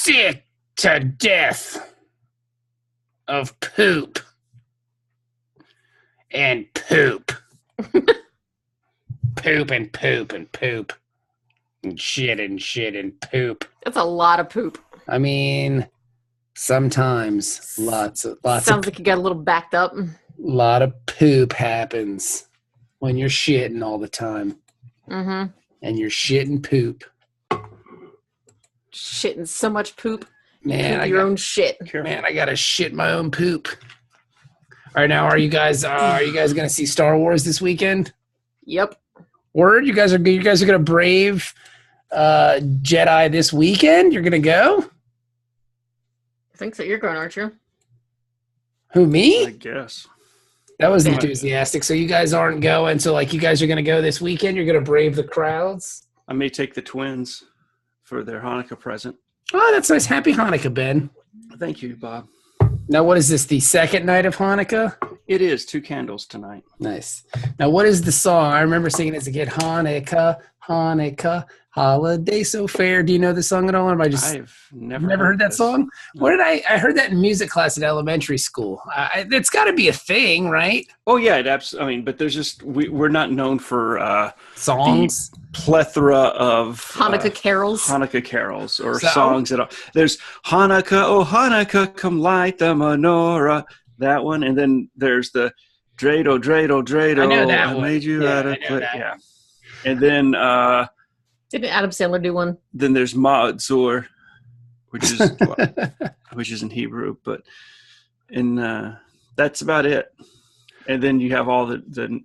sick to death of poop and poop. Poop and poop and poop. And shit and poop. That's a lot of poop. I mean, sometimes lots of Sounds like you got a little backed up. lot of poop happens when you're shitting all the time. Mm-hmm. And you're shitting poop. Shitting so much poop. Man, your own shit. Man, I gotta shit my own poop. All right, now are you guys gonna see Star Wars this weekend? Yep. Word, you guys are gonna brave Jedi this weekend? You're gonna go? I think so. You're going, aren't you? Who, me? I guess. That was enthusiastic. So you guys aren't going. So like you guys are gonna go this weekend. You're gonna brave the crowds. I may take the twins for their Hanukkah present. Oh, that's nice. Happy Hanukkah, Ben. Thank you, Bob. Now, what is this? The second night of Hanukkah? It is 2 candles tonight. Nice. Now, what is the song? I remember singing as a kid. Hanukkah, Hanukkah, holiday so fair. Do you know the song at all? Or I've never heard that song. What did I heard that in music class at elementary school. It's got to be a thing, right? Oh yeah, it absolutely. I mean, but there's just we're not known for songs. The plethora of Hanukkah carols or songs at all. There's Hanukkah, oh Hanukkah, come light the menorah. That one, and then there's the dreidel, dreidel, dreidel. I know that I one. made you out of clay. Yeah. And then didn't Adam Sandler do one? Then there's Ma'atzor, which is in Hebrew, but that's about it. And then you have all the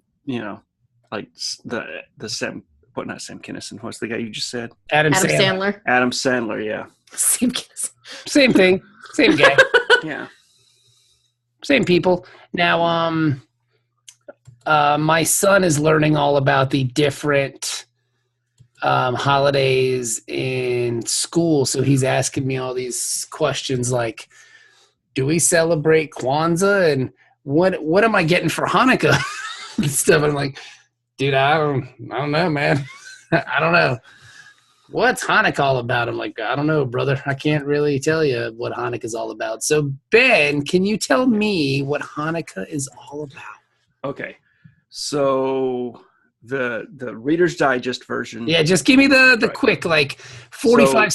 like the Sam, what, not Sam Kinison, what's the guy you just said? Adam Sandler. Adam Sandler, yeah. Sam Kinison. Same thing. Same guy. Yeah. Same people. Now, my son is learning all about the different holidays in school, so he's asking me all these questions like, do we celebrate Kwanzaa, and what am I getting for Hanukkah and stuff? I'm like, dude, I don't know, man. I don't know. What's Hanukkah all about? I'm like, I don't know, brother. I can't really tell you what Hanukkah is all about. So, Ben, can you tell me what Hanukkah is all about? Okay. So the Reader's Digest version. Yeah, just give me the quick, like 45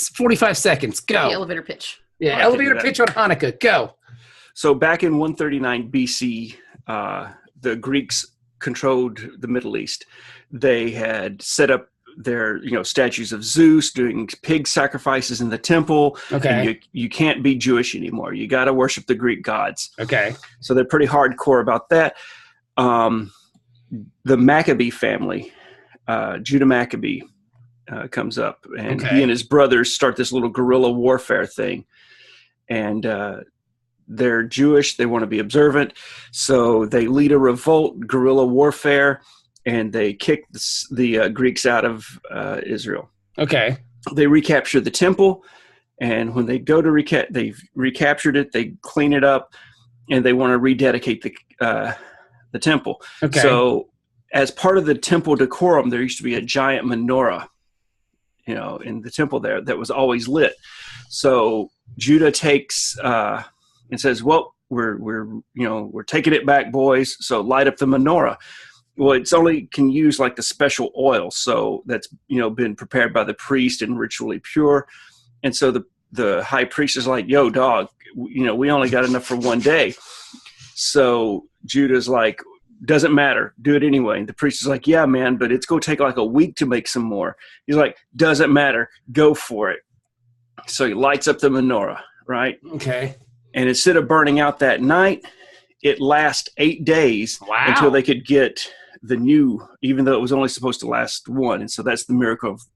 seconds. Go. The elevator pitch. Yeah, elevator pitch on Hanukkah. Go. So back in 139 BC, the Greeks controlled the Middle East. They had set up their statues of Zeus, doing pig sacrifices in the temple. Okay. And you can't be Jewish anymore. You got to worship the Greek gods. Okay. So they're pretty hardcore about that. The Maccabee family, Judah Maccabee, comes up, and he and his brothers start this little guerrilla warfare thing. And they're Jewish. They want to be observant. So they lead a revolt, guerrilla warfare, and they kick the Greeks out of Israel. Okay. They recapture the temple, and when they go to they've recaptured it, they clean it up, and they want to rededicate the temple. Okay. So as part of the temple decorum, there used to be a giant menorah, in the temple there that was always lit. So Judah takes and says, "Well, we're taking it back, boys. So light up the menorah." Well, it's only can use like the special oil, so that's been prepared by the priest and ritually pure. And so the high priest is like, "Yo, dog, we only got enough for one day." So Judah's like, "Doesn't matter, do it anyway." And the priest is like, "Yeah, man, but it's going to take like a week to make some more." He's like, "Doesn't matter, go for it." So he lights up the menorah, right? Okay. And instead of burning out that night, it lasts 8 days until they could get the new, even though it was only supposed to last one. And so that's the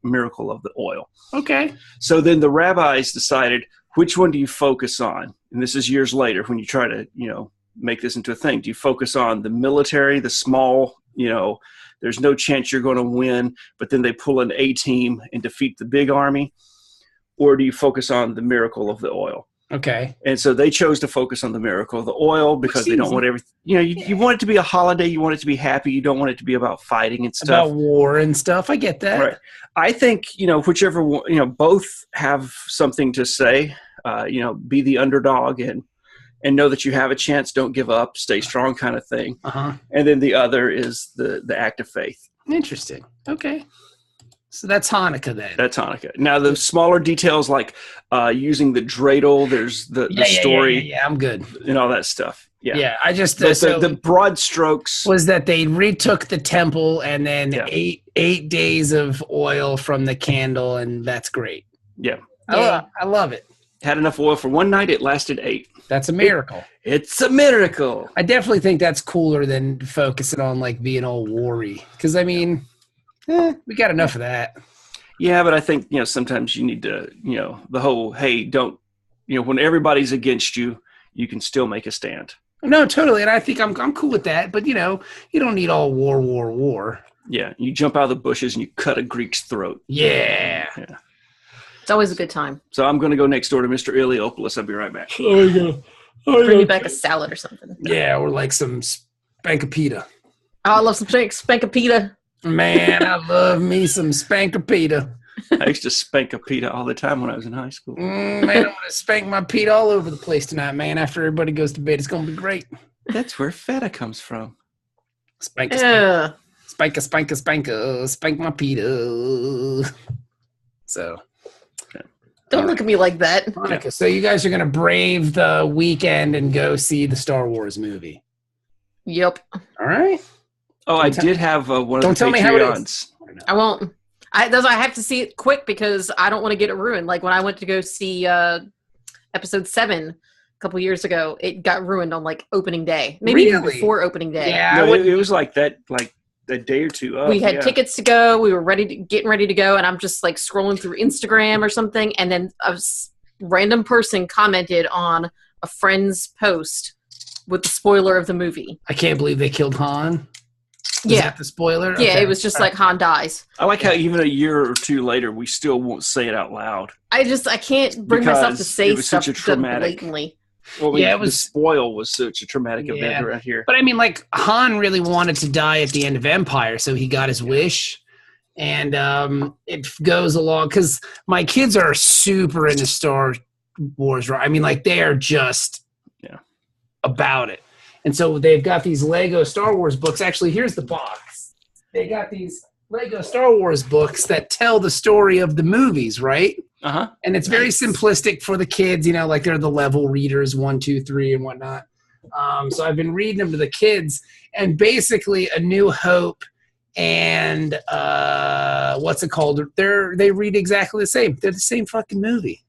miracle of the oil. Okay. So then the rabbis decided, which one do you focus on? And this is years later when you try to, make this into a thing. Do you focus on the military, the small, there's no chance you're going to win, but then they pull an A team and defeat the big army? Or do you focus on the miracle of the oil? Okay. And so they chose to focus on the miracle of the oil because they don't want everything. You want it to be a holiday. You want it to be happy. You don't want it to be about fighting and stuff. About war and stuff. I get that. Right. I think, whichever one, both have something to say. Be the underdog and know that you have a chance. Don't give up. Stay strong, kind of thing. Uh-huh. And then the other is the act of faith. Interesting. Okay. So that's Hanukkah then. That's Hanukkah. Now the smaller details like using the dreidel, there's the story. Yeah, I'm good. And all that stuff. Yeah. Yeah, I just the broad strokes was that they retook the temple and then 8 days of oil from the candle, and that's great. Yeah. I love it. Had enough oil for one night, it lasted 8. That's a miracle. It's a miracle. I definitely think that's cooler than focusing on like being all worry. Because we got enough of that. Yeah, but I think, sometimes you need to, the whole, hey, don't, when everybody's against you, you can still make a stand. No, totally. And I think I'm cool with that. But, you don't need all war. Yeah. You jump out of the bushes and you cut a Greek's throat. Yeah. It's always a good time. So I'm going to go next door to Mr. Iliopoulos. I'll be right back. Bring you back a salad or something. Yeah, or like some spankapita. Oh, I love some spankapita. Man, I love me some spankapita. I used to spank a pita all the time when I was in high school. Man, I'm going to spank my pita all over the place tonight, man. After everybody goes to bed, it's going to be great. That's where feta comes from. Spank my pita. So. Don't look at me like that. Hanukkah. So you guys are going to brave the weekend and go see the Star Wars movie. Yep. All right. Oh, I did have one of the Patreons. Don't tell me how it is. I won't. I have to see it quick because I don't want to get it ruined. Like when I went to go see episode 7 a couple years ago, it got ruined on like opening day. Maybe even before opening day. Yeah. No, it was like that, like a day or two up. We had tickets to go. We were getting ready to go. And I'm just like scrolling through Instagram or something. And then a random person commented on a friend's post with the spoiler of the movie. I can't believe they killed Han. Was that the spoiler? Yeah, okay. It was just like Han dies. I like how even a year or two later, we still won't say it out loud. I can't bring myself to say stuff such a traumatic, blatantly. Well, the spoil was such a traumatic event around here. But I mean, like, Han really wanted to die at the end of Empire, so he got his wish. And it goes along, because my kids are super into Star Wars, right? I mean, like, they are just about it. And so they've got these Lego Star Wars books. Actually, here's the box. They got these Lego Star Wars books that tell the story of the movies, right? Uh-huh. And it's very simplistic for the kids, like they're the level readers, 1, 2, 3, and whatnot. So I've been reading them to the kids, and basically A New Hope and what's it called? They read exactly the same. They're the same fucking movie.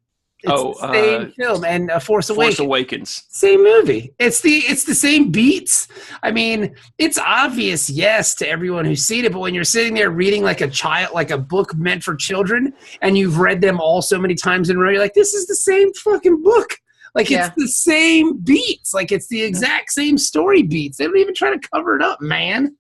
It's the same film, and Force Awakens. Same movie. It's the same beats. I mean, it's obvious, yes, to everyone who's seen it, but when you're sitting there reading like a book meant for children, and you've read them all so many times in a row, you're like, this is the same fucking book. Like, it's the same beats. Like, it's the exact same story beats. They don't even try to cover it up, man.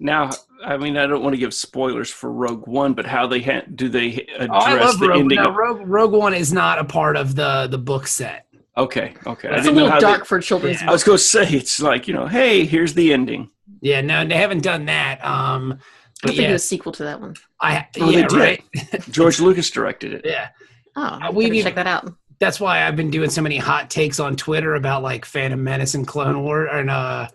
Now, I mean, I don't want to give spoilers for Rogue One, but how do they address the ending? No, Rogue One is not a part of the book set. Okay. It's a little dark for children's. I was going to say, it's like, hey, here's the ending. Yeah, no, they haven't done that. But I think it was a sequel to that one. They did. Right. George Lucas directed it. Yeah. Oh, we check that out. That's why I've been doing so many hot takes on Twitter about like Phantom Menace and Clone War and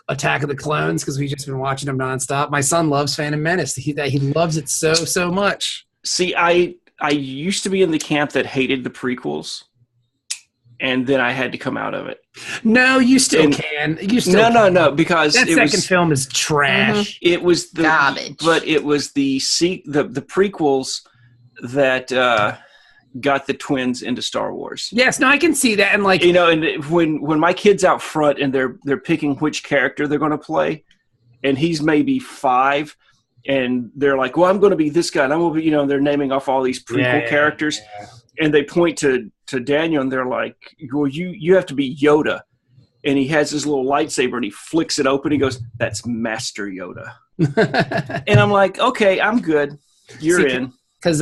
Attack of the Clones, because we've just been watching them nonstop. My son loves Phantom Menace. He loves it so much. See, I used to be in the camp that hated the prequels, and then I had to come out of it. No, you still can. You still no, because that second film is trash. It was the garbage, but it was the prequels that got the twins into Star Wars. Yes, no, I can see that, and like and when my kid's out front and they're picking which character they're going to play, and he's maybe 5, and they're like, "Well, I'm going to be this guy," and I'm going to be, they're naming off all these prequel characters, and they point to Daniel, and they're like, "Well, you have to be Yoda," and he has his little lightsaber, and he flicks it open. He goes, "That's Master Yoda," and I'm like, "Okay, I'm good. You're in." Because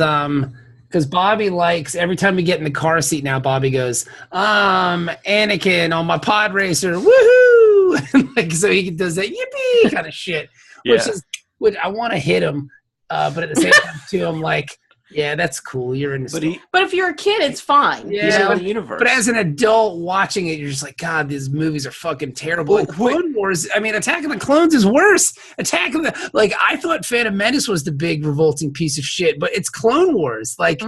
because Bobby likes every time we get in the car seat now. Bobby goes, Anakin on my pod racer, woohoo! And like so he does that yippee kind of shit, which I want to hit him, but at the same time too, I'm like. Yeah, that's cool. You're in the But if you're a kid, it's fine. Yeah, in the universe. But as an adult watching it, you're just like, God, these movies are fucking terrible. Like Clone Wars, I mean, Attack of the Clones is worse. I thought Phantom Menace was the big revolting piece of shit, but it's Clone Wars. Like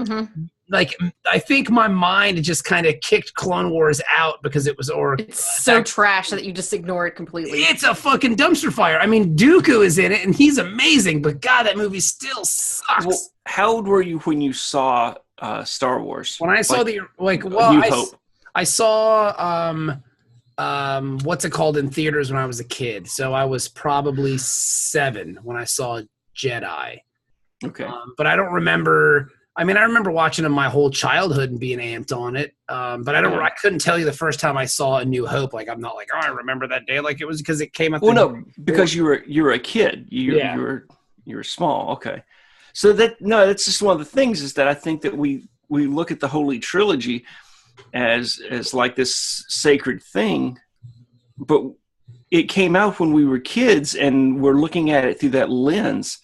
I think my mind just kind of kicked Clone Wars out because it was It's so trash that you just ignore it completely. It's a fucking dumpster fire. I mean, Dooku is in it, and he's amazing, but God, that movie still sucks. Well, how old were you when you saw Star Wars? When I saw I saw what's it called in theaters when I was a kid. So I was probably 7 when I saw Jedi. Okay. But I don't remember. I mean, I remember watching them my whole childhood and being amped on it. But I couldn't tell you the first time I saw A New Hope. Like, I'm not like, oh, I remember that day. Like it was because it came out. Well, no, because you were a kid. You were small. Okay. So that's just one of the things is that I think that we look at the Holy Trilogy as like this sacred thing, but it came out when we were kids and we're looking at it through that lens.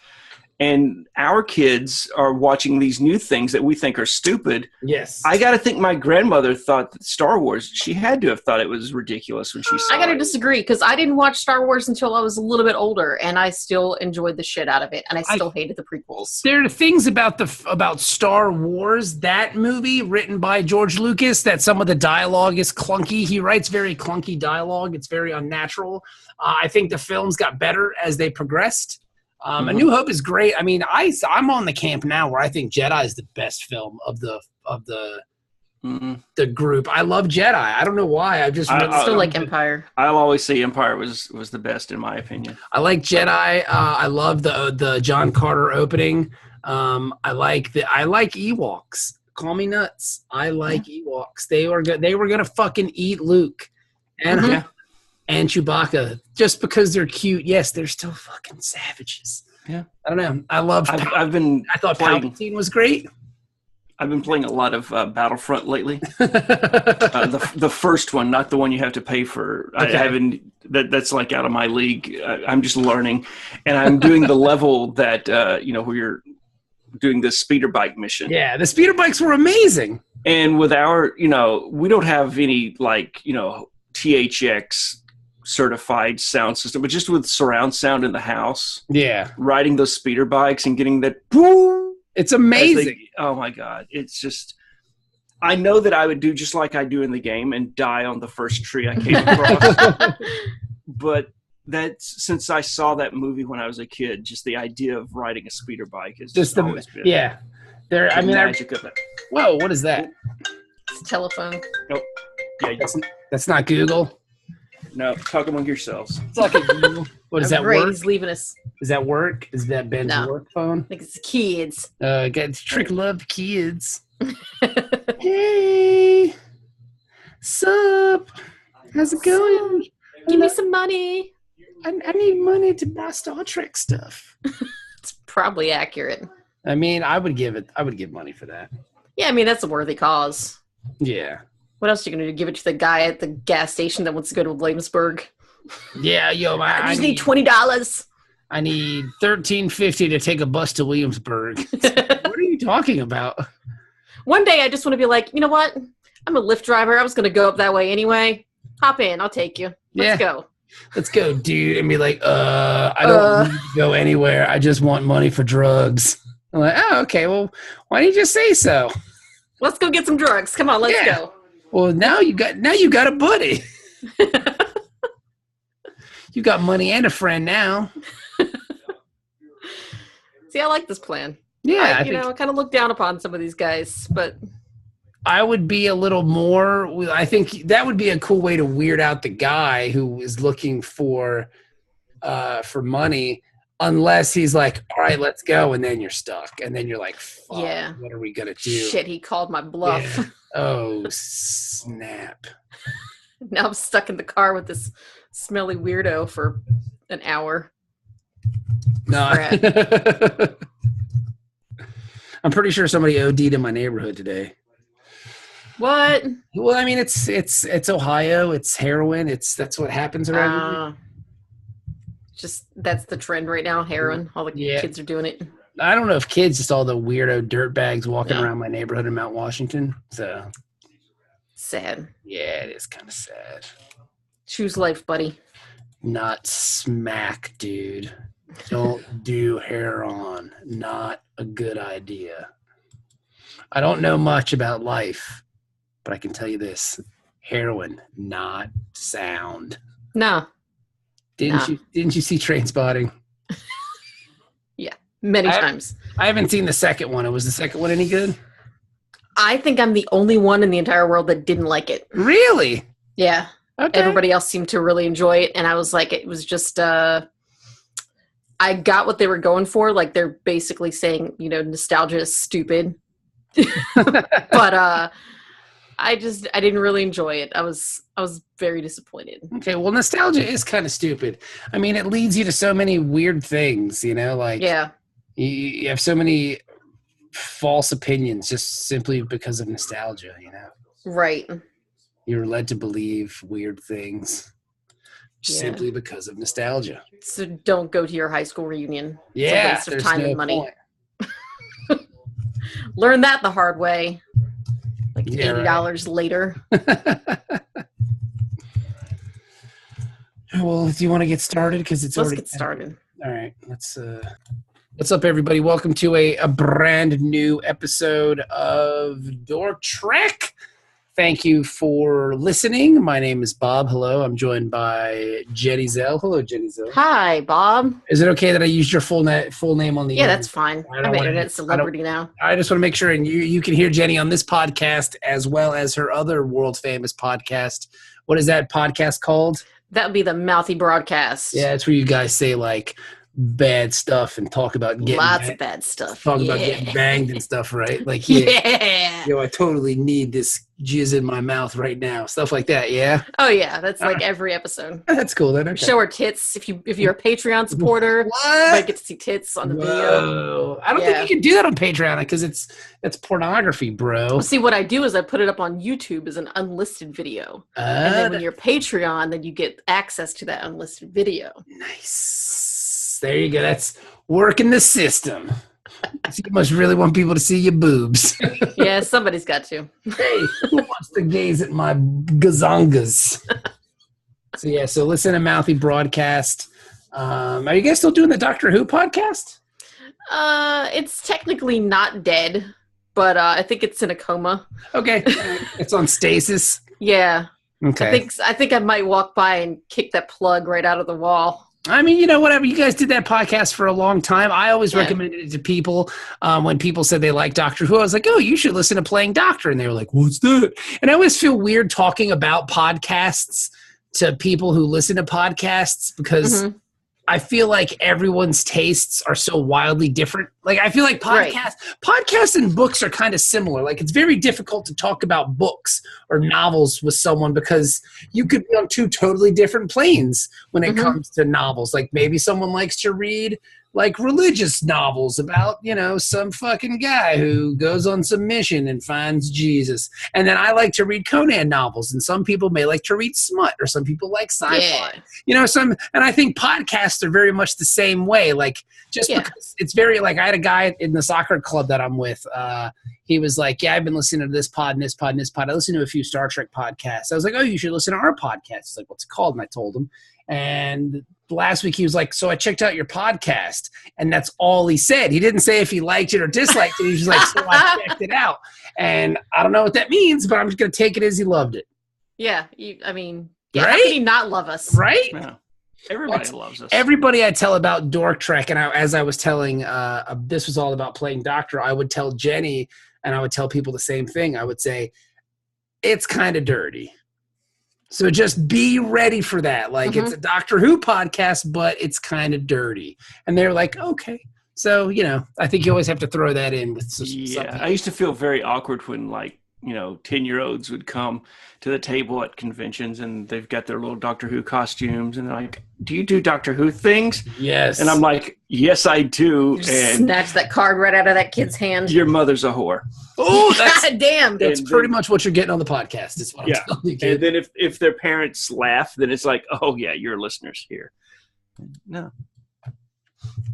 And our kids are watching these new things that we think are stupid. Yes. I got to think my grandmother thought that Star Wars, she had to have thought it was ridiculous when she saw it. I got to disagree because I didn't watch Star Wars until I was a little bit older, and I still enjoyed the shit out of it, and I still hated the prequels. There are things about Star Wars, that movie written by George Lucas, that some of the dialogue is clunky. He writes very clunky dialogue. It's very unnatural. I think the films got better as they progressed. A New Hope is great. I mean, I'm on the camp now where I think Jedi is the best film of the group. I love Jedi. I don't know why. I still like Empire. I'll always say Empire was the best in my opinion. I like Jedi. I love the John Carter opening. I like Ewoks. Call me nuts. I like Ewoks. They were gonna fucking eat Luke. And and Chewbacca, just because they're cute. Yes, they're still fucking savages. Yeah, I don't know. I love. I thought Palpatine was great. I've been playing a lot of Battlefront lately. The first one, not the one you have to pay for. Okay. I haven't. That's like out of my league. I'm just learning, and I'm doing the level that where you're doing the speeder bike mission. Yeah, the speeder bikes were amazing. And with our, we don't have any THX certified sound system, but just with surround sound in the house. Yeah. Riding those speeder bikes and getting that boom. It's amazing. Oh my God. It's just, I know that I would do just like I do in the game and die on the first tree I came across. But that's, since I saw that movie when I was a kid, just the idea of riding a speeder bike is just always been. Yeah. Magic of it. Whoa, what is that? It's a telephone. Nope. Yeah, that's not Google. No, talk among yourselves. What is that? Work? He's leaving us. Is that work? Is that Ben's work phone? I think it's kids. Got trick love kids. Hey, sup? How's it going? Give me some money. I need money to buy Star Trek stuff. It's probably accurate. I mean, I would give money for that. Yeah, I mean that's a worthy cause. Yeah. What else are you going to do? Give it to the guy at the gas station that wants to go to Williamsburg? Yeah, I just need $20. I need $13.50 to take a bus to Williamsburg. What are you talking about? One day I just want to be like, you know what? I'm a Lyft driver. I was going to go up that way anyway. Hop in. I'll take you. Let's go. Let's go, dude. And be like, I don't need to go anywhere. I just want money for drugs. I'm like, oh, okay. Well, why didn't you just say so? Let's go get some drugs. Come on, let's go. Well, now you got a buddy. You got money and a friend now. See, I like this plan. Yeah, I kind of look down upon some of these guys, but I would be a little more. I think that would be a cool way to weird out the guy who is looking for money, unless he's like, "All right, let's go," and then you're stuck, and then you're like, "Fuck, what are we gonna do?" Shit, he called my bluff. Yeah. Oh, snap. Now I'm stuck in the car with this smelly weirdo for an hour. No. I'm pretty sure somebody OD'd in my neighborhood today. What? Well, I mean, it's Ohio. It's heroin. That's what happens around here. Just that's the trend right now. Heroin. All the kids are doing it. I don't know if kids, just all the weirdo dirt bags walking around my neighborhood in Mount Washington. So sad. Yeah, it is kind of sad. Choose life, buddy. Not smack, dude. Don't do heroin. Not a good idea. I don't know much about life, but I can tell you this: heroin, not sound. No. Didn't you see Trainspotting? Yeah, many times. I haven't seen the second one. Was the second one any good? I think I'm the only one in the entire world that didn't like it. Really? Yeah. Okay. Everybody else seemed to really enjoy it, and I was like, it was just I got what they were going for. Like, they're basically saying, nostalgia is stupid. But I didn't really enjoy it. I was very disappointed. Okay, well, nostalgia is kind of stupid. I mean, it leads you to so many weird things, like you have so many false opinions just simply because of nostalgia, Right. You're led to believe weird things simply because of nostalgia. So don't go to your high school reunion. Yeah, it's a waste of time and money. Learn that the hard way. Like $80 later. Well, do you want to get started? Because let's get started. All right. What's up, everybody? Welcome to a brand new episode of Dork Trek. Thank you for listening. My name is Bob. Hello. I'm joined by Jenny Zell. Hello, Jenny Zell. Hi, Bob. Is it okay that I used your full name on the Yeah, that's fine. I'm an internet celebrity now. I just want to make sure, and you can hear Jenny on this podcast as well as her other world-famous podcast. What is that podcast called? That would be the Mouthy Broadcast. Yeah, it's where you guys say, like, bad stuff and talk about getting lots of bad stuff. Talk about getting banged and stuff, right? Like, I totally need this jizz in my mouth right now. Stuff like that, yeah? Oh, yeah. That's like every episode. That's cool then. Okay. Show her tits. If you're a Patreon supporter, you might get to see tits on the video. I don't think you can do that on Patreon because that's pornography, bro. Well, see, what I do is I put it up on YouTube as an unlisted video. And then when you're Patreon, then you get access to that unlisted video. Nice. There you go. That's working the system. You must really want people to see your boobs. Yeah, somebody's got to. Hey, who wants to gaze at my gazongas? So listen to Mouthy Broadcast. Are you guys still doing the Doctor Who podcast? It's technically not dead, but I think it's in a coma. Okay. It's on stasis? Yeah. Okay. I think I might walk by and kick that plug right out of the wall. I mean, whatever. You guys did that podcast for a long time. I always recommended it to people when people said they like Doctor Who. I was like, oh, you should listen to Playing Doctor. And they were like, what's that? And I always feel weird talking about podcasts to people who listen to podcasts because I feel like everyone's tastes are so wildly different. Like, I feel like podcasts and books are kind of similar. Like, it's very difficult to talk about books or novels with someone because you could be on two totally different planes when it comes to novels. Like, maybe someone likes to read like religious novels about, some fucking guy who goes on some mission and finds Jesus. And then I like to read Conan novels, and some people may like to read smut, or some people like sci-fi. And I think podcasts are very much the same way. Like, because it's very, like, I had a guy in the soccer club that I'm with. He was like, yeah, I've been listening to this pod and this pod and this pod. I listened to a few Star Trek podcasts. I was like, oh, you should listen to our podcast. He's like, what's it called? And I told him. And last week he was like, so I checked out your podcast. And that's all he said. He didn't say if he liked it or disliked it. He was just like, so I checked it out. And I don't know what that means, but I'm just going to take it as he loved it. Yeah. Right? How can he not love us? Right? Yeah. Everybody loves us. Everybody I tell about Dork Trek, and as I was telling, this was all about Playing Doctor, I would tell Jenny, and I would tell people the same thing. I would say, it's kind of dirty. So just be ready for that. Like, it's a Doctor Who podcast, but it's kind of dirty. And they're like, okay. So, I think you always have to throw that in with some I used to feel very awkward when, like, 10-year-olds would come to the table at conventions and they've got their little Doctor Who costumes and they're like, do you do Doctor Who things? Yes. And I'm like, yes, I do. Just and snatch that card right out of that kid's hand. Your mother's a whore. Oh, that's God damn. That's pretty much what you're getting on the podcast is what I'm telling you, kid. And then if their parents laugh, then it's like, oh yeah, your listeners here. No.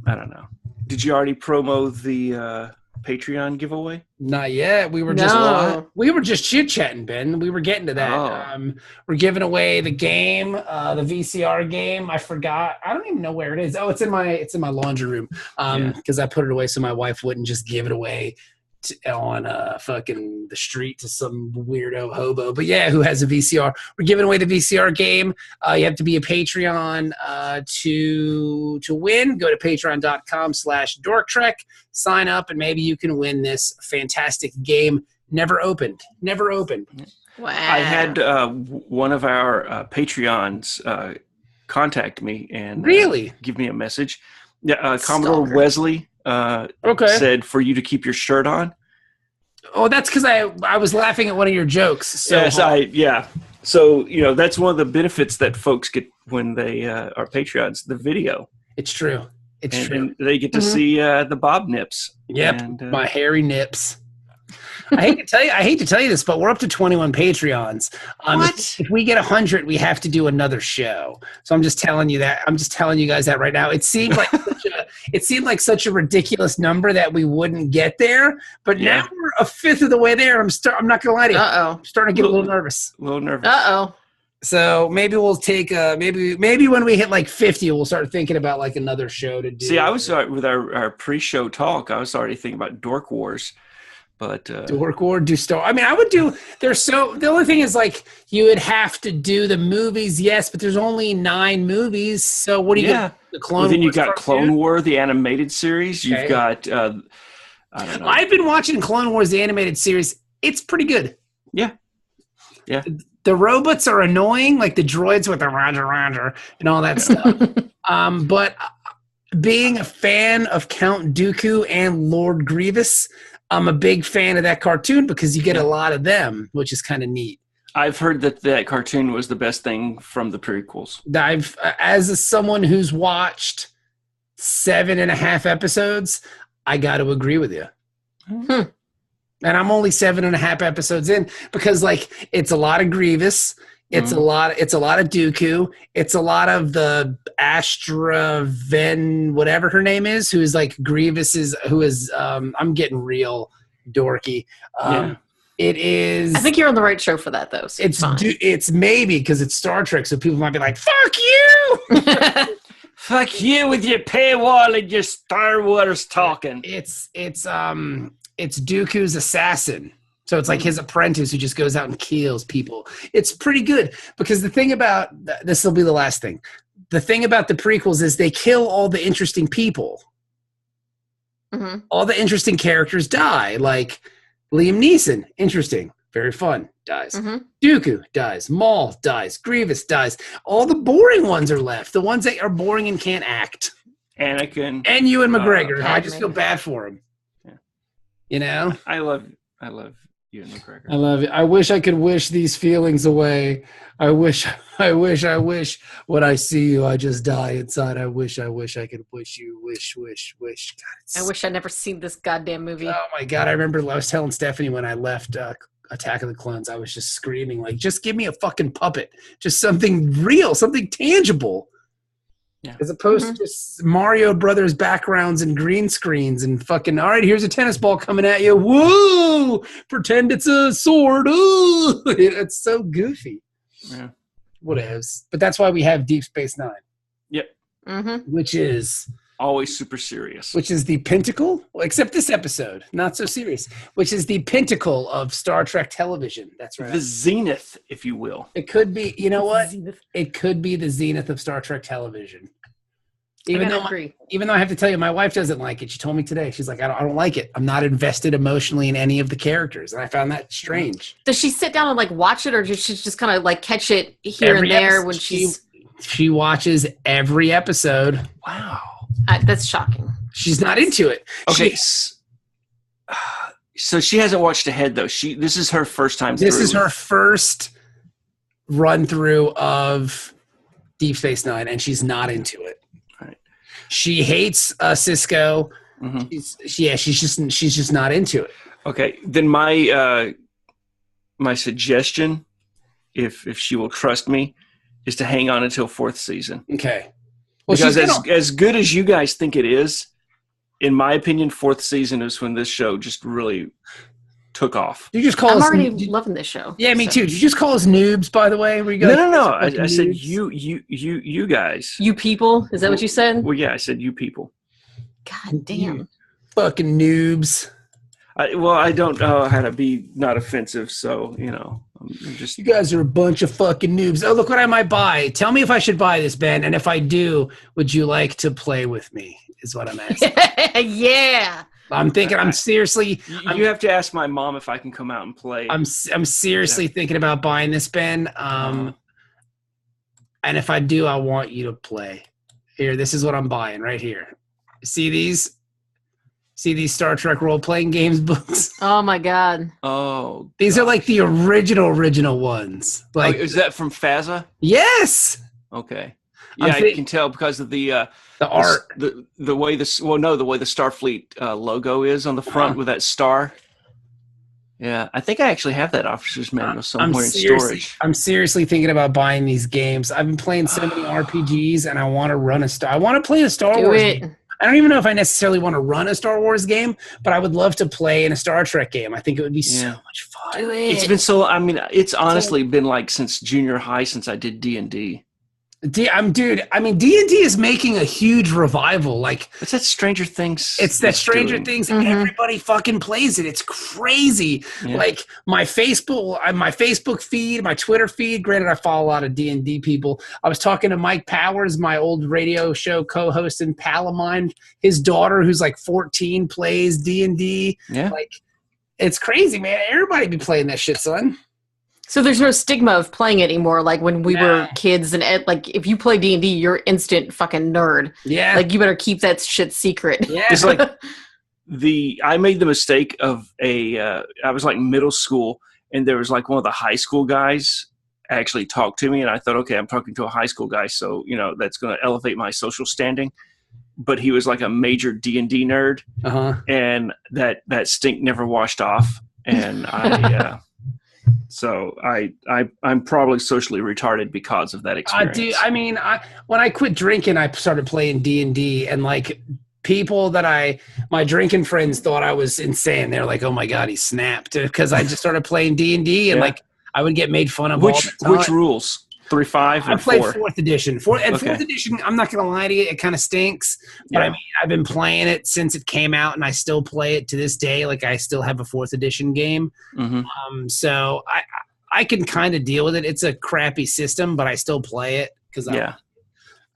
I don't know. Did you already promo the Patreon giveaway? Not yet. We were just chit-chatting, Ben. We were getting to that. Oh. We're giving away the game, the VCR game. I forgot. I don't even know where it is. Oh, it's in my laundry room. Because I put it away so my wife wouldn't just give it away on fucking the street to some weirdo hobo. But yeah, who has a VCR? We're giving away the VCR game. You have to be a Patreon to win. Go to patreon.com/dorktrek, sign up, and maybe you can win this fantastic game. Never opened. Wow. I had one of our Patreons contact me and really give me a message. Commodore Wesley said for you to keep your shirt on. Oh, that's because I was laughing at one of your jokes. So So, that's one of the benefits that folks get when they are Patreons, the video. It's true. And they get to see the Bob nips. Yep, and, my hairy nips. I hate to tell you this, but we're up to 21 Patreons. What? If we get 100, we have to do another show. So I'm just telling you that. I'm just telling you guys that right now. It seemed like such a ridiculous number that we wouldn't get there. But now we're a fifth of the way there. I'm not gonna lie to you. I'm starting to get a little nervous. So maybe we'll take maybe when we hit like 50, we'll start thinking about like another show to do. See, I was with our pre-show talk. I was already thinking about Dork Wars. But Dork War, do Star. I mean, I would do. The only thing is like you would have to do the movies, yes, but there's only 9 movies. So what do you get? The Clone Wars. Then you got Clone War, the animated series. Okay. You've got. I don't know. I've been watching Clone Wars, the animated series. It's pretty good. Yeah. The robots are annoying, like the droids with the Roger and all that stuff. But being a fan of Count Dooku and Lord Grievous, I'm a big fan of that cartoon because you get a lot of them, which is kind of neat. I've heard that cartoon was the best thing from the prequels. As someone who's watched 7.5 episodes, I got to agree with you. And I'm only 7.5 episodes in because like it's a lot of Grievous. It's a lot of Dooku. It's a lot of the Astra Ven, whatever her name is, who is like Grievous I'm getting real dorky. It is. I think you're on the right show for that, though. So it's maybe because it's Star Trek, so people might be like, "Fuck you, fuck you with your paywall and your Star Wars talking." It's Dooku's assassin. So it's like his apprentice who just goes out and kills people. It's pretty good because the thing about this will be the last thing. The thing about the prequels is they kill all the interesting people. Mm-hmm. All the interesting characters die. Like Liam Neeson, interesting, very fun, dies. Mm-hmm. Dooku dies. Maul dies. Grievous dies. All the boring ones are left. The ones that are boring and can't act. Anakin. And Ewan McGregor. I just feel bad for him. Yeah. You know? I love Ewan McGregor. I love it. I wish I could wish these feelings away. I wish when I see you, I just die inside. I wish I could wish you. Wish. God, I wish I'd never seen this goddamn movie. Oh my God. I remember I was telling Stephanie when I left Attack of the Clones, I was just screaming like, just give me a fucking puppet. Just something real, something tangible. Yeah. As opposed to just Mario Brothers backgrounds and green screens and fucking, all right, here's a tennis ball coming at you. Whoa! Pretend it's a sword. Ooh! It's so goofy. Yeah. Whatevs. But that's why we have Deep Space Nine. Yep. Mm-hmm. Which is... always super serious. Which is the pinnacle, except this episode, not so serious, which is the pinnacle of Star Trek television. That's right. The zenith, if you will. It could be, you know what? It could be the zenith of Star Trek television. Even though I have to tell you, my wife doesn't like it. She told me today. She's like, I don't like it. I'm not invested emotionally in any of the characters. And I found that strange. Does she sit down and like watch it, or does she just kind of like catch it here and there when she's... She watches every episode. Wow. That's shocking. She's not into it. Okay. So she hasn't watched ahead though. This is her first time. This is her first run through of Deep Space Nine, and she's not into it. Right. She hates Cisco. Mm-hmm. She's just not into it. Okay, then my suggestion, if she will trust me, is to hang on until 4th season. Okay. Well, because as good as you guys think it is, in my opinion, 4th season is when this show just really took off. You just call I'm us. already loving this show. Yeah, me too. Did you just call us noobs? By the way, No. I said you guys. You people? Is that what you said? Well, yeah, I said you people. God damn. You fucking noobs. I don't know how to be not offensive, so I'm just. You guys are a bunch of fucking noobs. Oh, look what I might buy. Tell me if I should buy this, Ben, and if I do, would you like to play with me? Is what I'm asking. Yeah. I'm thinking. I'm seriously. You have to ask my mom if I can come out and play. I'm seriously thinking about buying this, Ben. And if I do, I want you to play. Here, this is what I'm buying right here. See these? See these Star Trek role-playing games books? Oh my god. Oh. These are like the original ones. Like, is that from FASA? Yes. Okay. Yeah, I can tell because of the art, the way the Starfleet logo is on the front with that star. Yeah, I think I actually have that officer's manual somewhere in storage. I'm seriously thinking about buying these games. I've been playing so many RPGs, and I want to run I want to play a Star Wars game. I don't even know if I necessarily want to run a Star Wars game, but I would love to play in a Star Trek game. I think it would be so much fun. Do it. It's been so. I mean, it's honestly been like since junior high since I did D&D. D&D is making a huge revival. Like, it's that Stranger Things. It's that Stranger Things, and everybody fucking plays it. It's crazy. Yeah. Like my Facebook feed, my Twitter feed. Granted, I follow a lot of D&D people. I was talking to Mike Powers, my old radio show co-host and pal of mine. His daughter, who's like 14, plays D&D. Yeah, like it's crazy, man. Everybody be playing that shit, son. So there's no stigma of playing it anymore. Like when we were kids, and like if you play D&D, you're instant fucking nerd. Yeah, like you better keep that shit secret. Yeah, it's like I made the mistake of I was like middle school, and there was like one of the high school guys actually talked to me, and I thought, okay, I'm talking to a high school guy, so that's going to elevate my social standing. But he was like a major D&D nerd, and that stink never washed off, and I. So I'm probably socially retarded because of that experience. When I quit drinking, I started playing D&D, and like people that my drinking friends thought I was insane. They're like, "Oh my god, he snapped," because I just started playing D&D, and like I would get made fun of. Which rules? 3.5 or I played 4? 4th edition. 4th edition, I'm not going to lie to you, it kind of stinks. But I mean, I've been playing it since it came out, and I still play it to this day. Like, I still have a 4th edition game. So I can kind of deal with it. It's a crappy system, but I still play it because and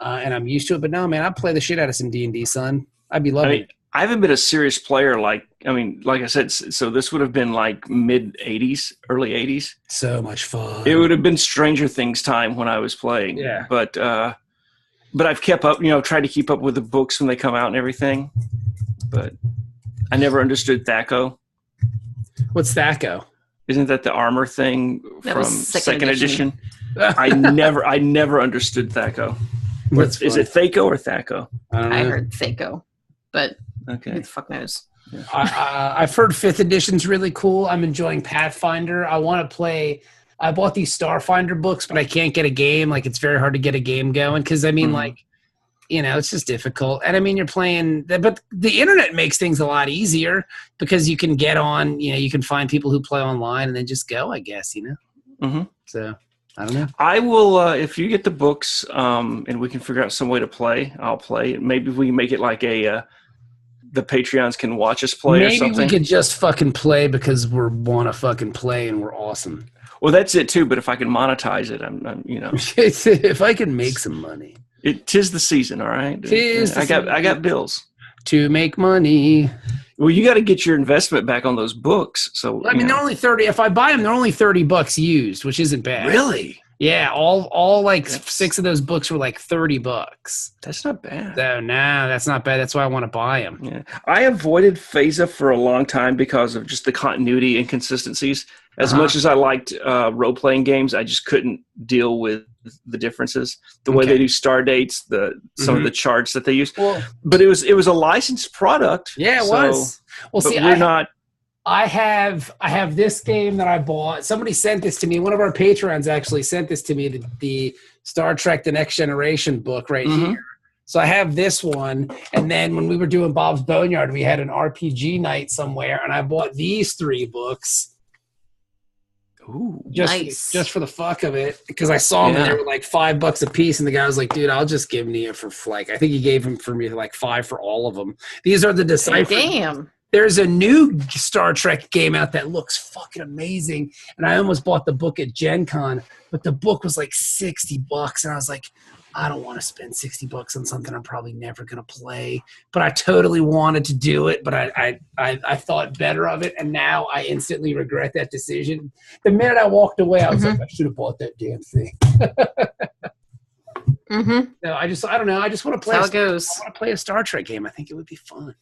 I'm used to it. But no, man, I play the shit out of some D&D, son. I'd be loving it. I haven't been a serious player like I said, so this would have been like mid-'80s, early 80s. So much fun. It would have been Stranger Things time when I was playing. Yeah. But I've kept up, tried to keep up with the books when they come out and everything. But I never understood THAC0. What's THAC0? Isn't that the armor thing from second edition? I never understood THAC0. Is it THAC0 or THAC0? I heard THAC0, but okay, who the fuck knows? Yeah. I've heard 5th edition's really cool. I'm enjoying Pathfinder. I want to play. I bought these Starfinder books, but I can't get a game. Like, it's very hard to get a game going because it's just difficult. And I mean, you're playing, but the internet makes things a lot easier because you can get on. You can find people who play online and then just go. I guess So I don't know. I will if you get the books and we can figure out some way to play. I'll play. Maybe we can make it like the Patreons can watch us play or something. Maybe we could just fucking play because we want to fucking play and we're awesome. Well, that's it too. But if I can monetize it, I'm if I can make some money. Tis the season, all right? I got bills. To make money. Well, you got to get your investment back on those books. So they're only 30. If I buy them, they're only $30 used, which isn't bad. Really? Yeah, all like 6 of those books were like $30. That's not bad. So nah, that's not bad. That's why I want to buy them. Yeah, I avoided Phasa for a long time because of just the continuity inconsistencies. As much as I liked role-playing games, I just couldn't deal with the differences. The way they do star dates, some of the charts that they use. Well, but it was a licensed product. Yeah, it was. Well, see, I have this game that I bought. Somebody sent this to me. One of our patrons actually sent this to me, the Star Trek: The Next Generation book right here. So I have this one, and then when we were doing Bob's Boneyard, we had an RPG night somewhere, and I bought these 3 books. Ooh, just for the fuck of it, because I saw them and they were like $5 a piece, and the guy was like, "Dude, I'll just give them to you for like." I think he gave them for me like $5 for all of them. These are the Decipher. Damn. There's a new Star Trek game out that looks fucking amazing, and I almost bought the book at Gen Con, but the book was like $60, and I was like, I don't want to spend $60 on something I'm probably never going to play. But I totally wanted to do it, but I thought better of it, and now I instantly regret that decision. The minute I walked away, I was like, I should have bought that damn thing. No, I don't know. I just want to play. That's how it goes. I want to play a Star Trek game. I think it would be fun.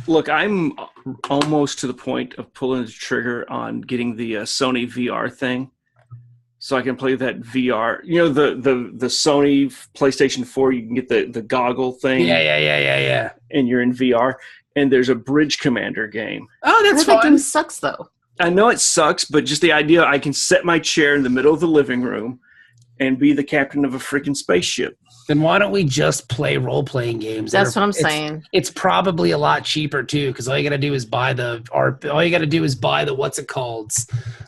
Look, I'm almost to the point of pulling the trigger on getting the Sony VR thing, so I can play that VR. You know, the Sony PlayStation 4. You can get the goggle thing. Yeah. And you're in VR. And there's a Bridge Commander game. Oh, that's fun. That game fun. sucks though. I know it sucks, but just the idea I can set my chair in the middle of the living room and be the captain of a freaking spaceship. Then why don't we just play role-playing games? That's what I'm saying. It's probably a lot cheaper too, because all you got to do is buy the what's it called?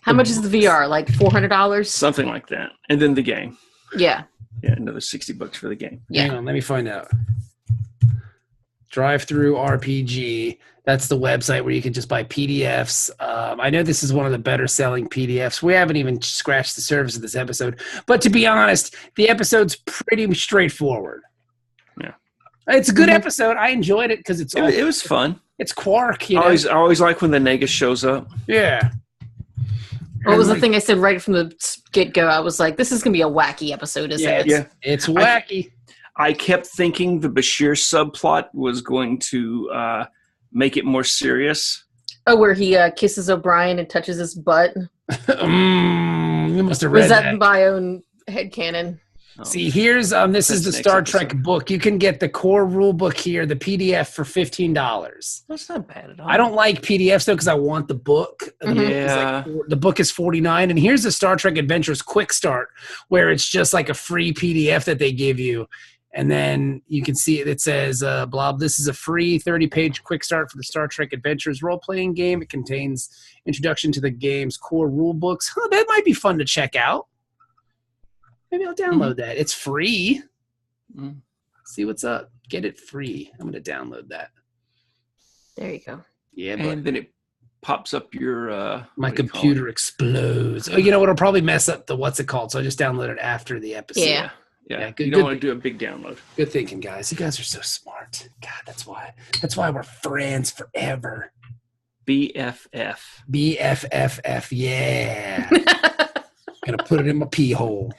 How much is the VR? Like $400? Something like that, and then the game. Yeah. Yeah, another $60 for the game. Yeah. Hang on, let me find out. Drive-through RPG. That's the website where you can just buy PDFs. I know this is one of the better selling PDFs. We haven't even scratched the surface of this episode. But to be honest, the episode's pretty straightforward. Yeah. It's a good episode. I enjoyed it because it was fun. It's Quark. You know? I always like when the Nagus shows up. Yeah. What was the thing I said right from the get-go? I was like, this is going to be a wacky episode, isn't it? Yeah, it's wacky. I kept thinking the Bashir subplot was going to make it more serious. Oh, where he kisses O'Brien and touches his butt? You must have read Was that my own headcanon? Oh. See, here's this is the Star Trek book. You can get the core rule book here, the PDF for $15. That's not bad at all. I don't like PDFs though because I want the book. Yeah. The book is $49, and here's the Star Trek Adventures Quick Start, where it's just like a free PDF that they give you. And then you can see it says, this is a free 30-page quick start for the Star Trek Adventures role-playing game. It contains introduction to the game's core rule books. Huh, that might be fun to check out. Maybe I'll download that. It's free. See what's up. Get it free. I'm going to download that. There you go. Yeah, and then it pops up your... my computer explodes. Oh, you know what? It'll probably mess up the what's it called, so I just download it after the episode. Yeah, good, you don't want to do a big download. Good thinking, guys. You guys are so smart. God, that's why we're friends forever. BFF. BFFF, yeah. Gonna put it in my pee hole.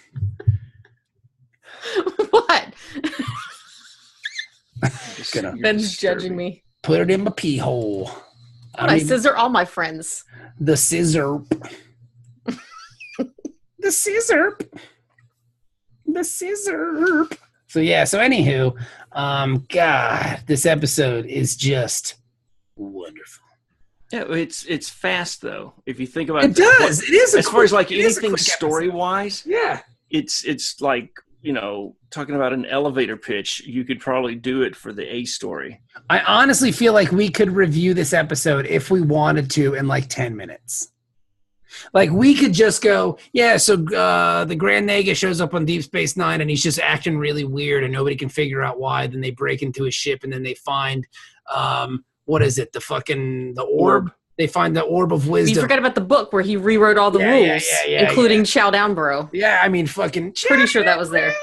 What? Ben's judging me. Put it in my pee hole. I scissor all my friends. The scissor. The scissor. The scissor. So anywho, God, this episode is just wonderful. Yeah, it's fast though. If you think about it, it is as far as like anything story wise. Yeah, it's like, you know, talking about an elevator pitch. You could probably do it for the A story. I honestly feel like we could review this episode if we wanted to in like 10 minutes. Like, we could just go, so the Grand Nagus shows up on Deep Space Nine, and he's just acting really weird, and nobody can figure out why. Then they break into his ship, and then they find, what is it, the orb? They find the orb of wisdom. You forgot about the book where he rewrote all the rules, including Chow Down Bro. Yeah, I mean, fucking... Pretty sure that was there.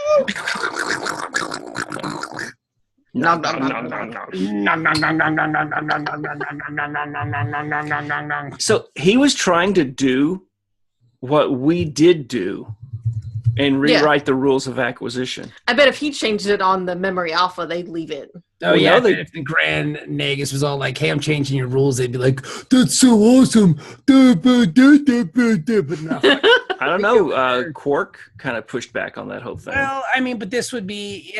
So he was trying to do what we did do and rewrite the rules of acquisition. I bet if he changed it on the memory alpha, they'd leave it. Oh, well, yeah. If the Grand Nagus was all like, hey, I'm changing your rules, they'd be like, that's so awesome. But no. I don't know. Quark kind of pushed back on that whole thing. Well, I mean, but this would be,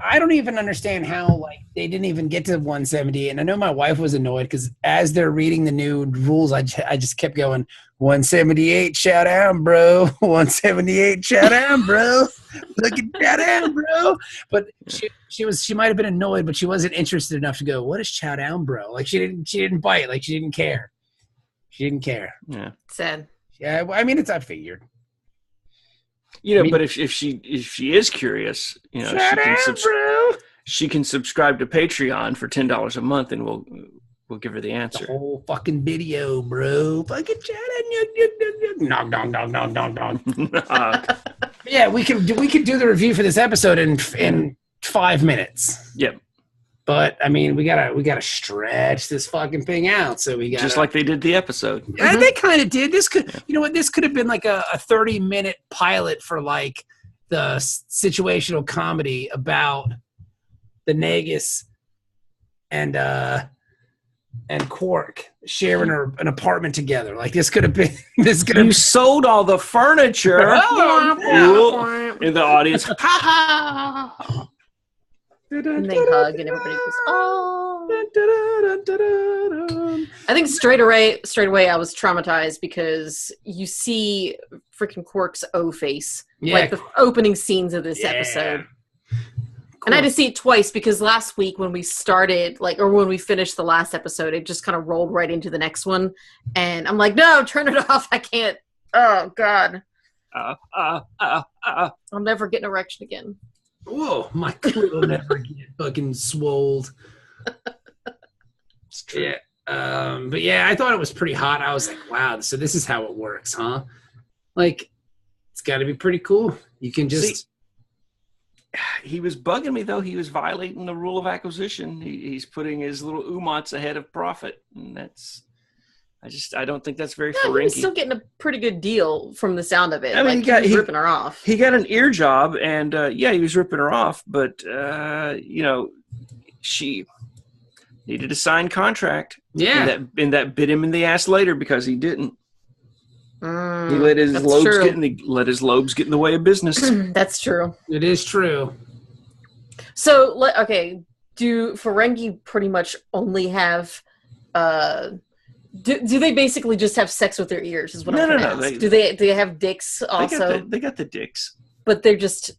I don't even understand how, like, they didn't even get to 170. And I know my wife was annoyed because as they're reading the new rules, I just kept going, 178, shout out, bro. 178, shout out, bro. Look at shout out, bro. But she might have been annoyed, but she wasn't interested enough to go, what is shout out, bro? Like, she didn't bite. Like, she didn't care. She didn't care. Yeah. Sad. Yeah, I mean, I figured. But if she is curious, she can subscribe to Patreon for $10 a month, and we'll give her the answer. The whole fucking video, bro. Fucking chat. Yeah, we could do the review for this episode in 5 minutes. Yep. But I mean, we gotta stretch this fucking thing out. So we got just like they did the episode. Yeah, they kind of did. This could, this could have been like a 30-minute pilot for like the situational comedy about the Nagus and Quark sharing an apartment together. Like this could have been. You sold all the furniture. In the audience. And they hug, and everybody goes, "Oh!" I think straight away, I was traumatized because you see freaking Quark's O face, like the opening scenes of this episode. And I had to see it twice because last week when we started, when we finished the last episode, it just kind of rolled right into the next one, and I'm like, "No, turn it off! I can't! Oh God! I'll never get an erection again." Whoa, my clit will never get fucking swolled. It's true. Yeah. But yeah, I thought it was pretty hot. I was like, wow, so this is how it works, huh? Like, it's got to be pretty cool. You can just... He was bugging me, though. He was violating the rule of acquisition. He's putting his little umats ahead of profit. And that's... I don't think that's very Ferengi. He was still getting a pretty good deal from the sound of it. I mean, he was ripping her off. He got an ear job, and he was ripping her off. But she needed a signed contract. Yeah, and that bit him in the ass later because he didn't. He let his lobes get in the way of business. That's true. It is true. So, do Ferengi pretty much only have? Do they basically just have sex with their ears? Is what I'm trying to ask. Do they have dicks also? They got the dicks, but they're just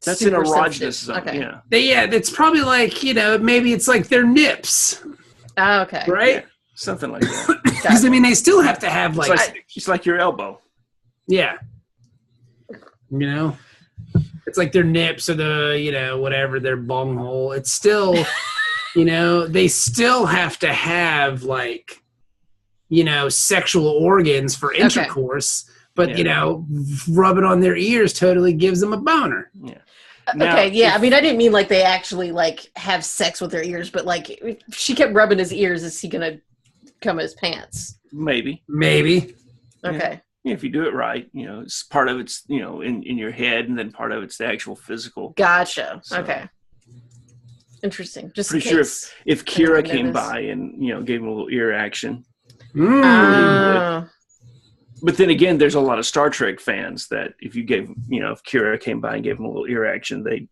that's an erogenous zone. Okay. Yeah, it's probably like maybe it's like their nips. Oh, okay, right, yeah, something like that. Because I mean, they still have to have it's like your elbow. Yeah, it's like their nips or the whatever their bunghole. It's still they still have to have sexual organs for intercourse, but rub it on their ears totally gives them a boner. Yeah. Now, I mean, I didn't mean like they actually have sex with their ears, but if she kept rubbing his ears, is he gonna come in his pants? Maybe. Okay. Yeah, if you do it right, it's part of it's in your head, and then part of it's the actual physical. Gotcha. So. Okay. Interesting. Just pretty sure if Kira came by and gave him a little ear action. But then again, there's a lot of Star Trek fans that if you gave, if Kira came by and gave him a little ear action, they'd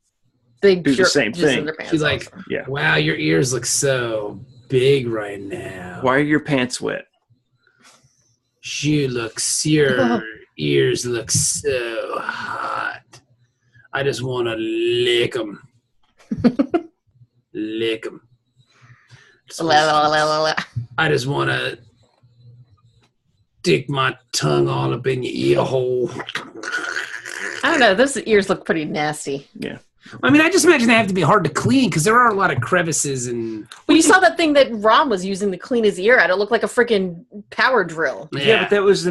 do the same thing. She's like, wow, your ears look so big right now. Why are your pants wet? Your ears look so hot. I just want to lick them. Lick them. I just want to stick my tongue all up in your ear hole. I don't know. Those ears look pretty nasty. Yeah. I mean, I just imagine they have to be hard to clean because there are a lot of crevices and. Well, you saw that thing that Ron was using to clean his ear out. It looked like a freaking power drill. Yeah, but that was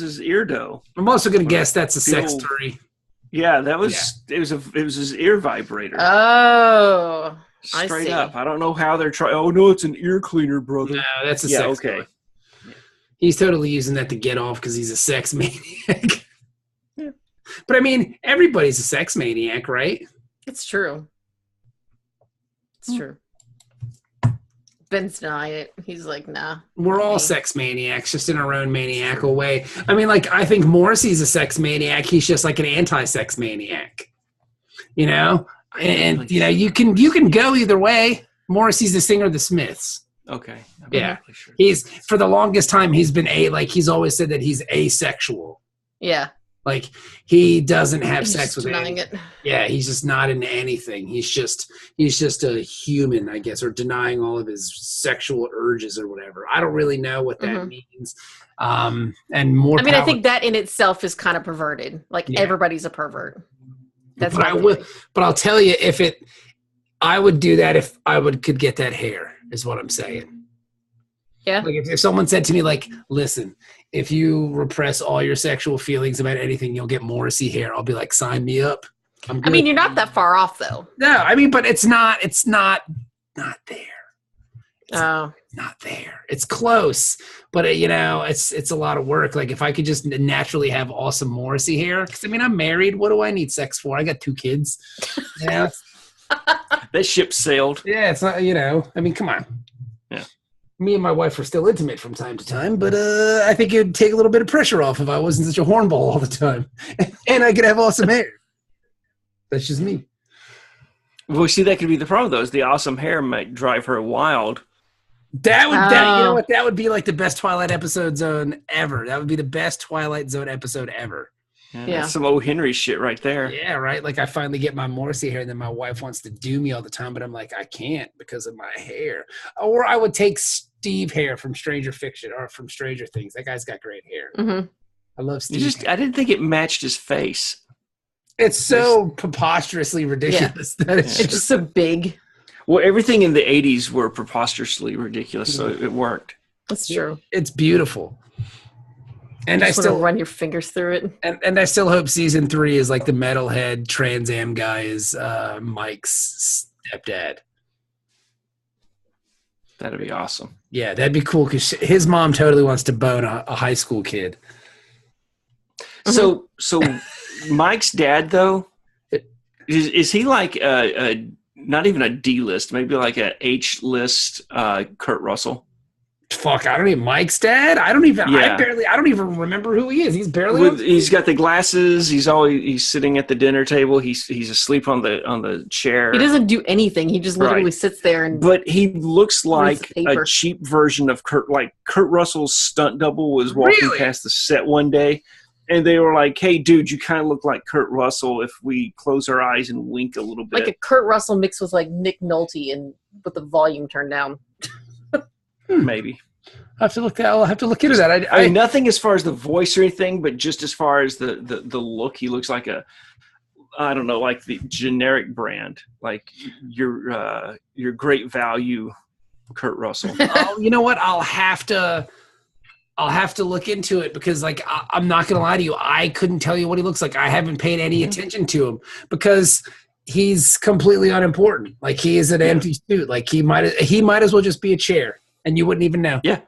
his ear dough. I'm also gonna guess that's a sex toy. Yeah, it was his ear vibrator. Oh, straight up. I don't know how they're trying. Oh no, it's an ear cleaner, brother. No, that's a sex toy. He's totally using that to get off because he's a sex maniac. Yeah. But I mean, everybody's a sex maniac, right? It's true. It's true. Ben's denying it. He's like, nah. We're all sex maniacs, just in our own maniacal way. I mean, like, I think Morrissey's a sex maniac. He's just like an anti-sex maniac. You know? And you know, you can go either way. Morrissey's the singer of the Smiths. Okay. Yeah. Sure. He's for the longest time he's been he's always said that he's asexual. Yeah. Like he doesn't have sex with denying anything. it. Yeah, he's just not into anything. He's just a human, I guess, or denying all of his sexual urges or whatever. I don't really know what that means. And more. I mean, I think that in itself is kind of perverted. Like everybody's a pervert. That's but I'll tell you, I would do that if I could get that hair. Is what I'm saying. Yeah. Like if someone said to me, like, listen, if you repress all your sexual feelings about anything, you'll get Morrissey hair. I'll be like, sign me up. I'm good. I mean, you're not that far off, though. No, I mean, but it's not there. Oh. Not there. It's close, but you know, it's a lot of work. Like if I could just naturally have awesome Morrissey hair, because I mean, I'm married. What do I need sex for? I got 2 kids. Yeah. That ship sailed. Yeah, it's not. You know, I mean, come on. Yeah. Me and my wife are still intimate from time to time, but I think it would take a little bit of pressure off if I wasn't such a hornball all the time, and I could have awesome hair. That's just me. Well, see, that could be the problem, though. Is the awesome hair might drive her wild. That would, you know what? That would be like the best Twilight episode zone ever. That would be the best Twilight Zone episode ever. Yeah. That's some O. Henry shit right there. Yeah, right. Like I finally get my Morrissey hair, and then my wife wants to do me all the time, but I'm like, I can't because of my hair. Or I would take Steve hair from Stranger Fiction or from Stranger Things. That guy's got great hair. Mm-hmm. I love Steve. I didn't think it matched his face. It's so preposterously ridiculous that it's just so big. Well, everything in the 80s were preposterously ridiculous, so it worked. That's true. It's beautiful. And I still run your fingers through it. And I still hope season 3 is like the metalhead Trans Am guy is Mike's stepdad. That'd be awesome. Yeah, that'd be cool because his mom totally wants to bone a high school kid. So Mike's dad though, is he like not even a D list, maybe like a H list Kurt Russell? Fuck, I don't even Mike's dad. I don't even remember who he is. He's barely. He's got the glasses. He's sitting at the dinner table. He's asleep on the chair. He doesn't do anything. He just literally sits there and. But he looks like a cheap version of Kurt. Like Kurt Russell's stunt double was walking past the set one day, and they were like, "Hey, dude, you kind of look like Kurt Russell if we close our eyes and wink a little bit." Like a Kurt Russell mixed with like Nick Nolte and with the volume turned down. Maybe. I'll have to look into that. I mean, nothing as far as the voice or anything, but just as far as the look, he looks like like the generic brand, like your great value, Kurt Russell. Oh, you know what? I'll have to look into it because, like, I'm not gonna lie to you, I couldn't tell you what he looks like. I haven't paid any attention to him because he's completely unimportant. Like, he is an empty suit. Like, he might as well just be a chair. And you wouldn't even know. Yeah.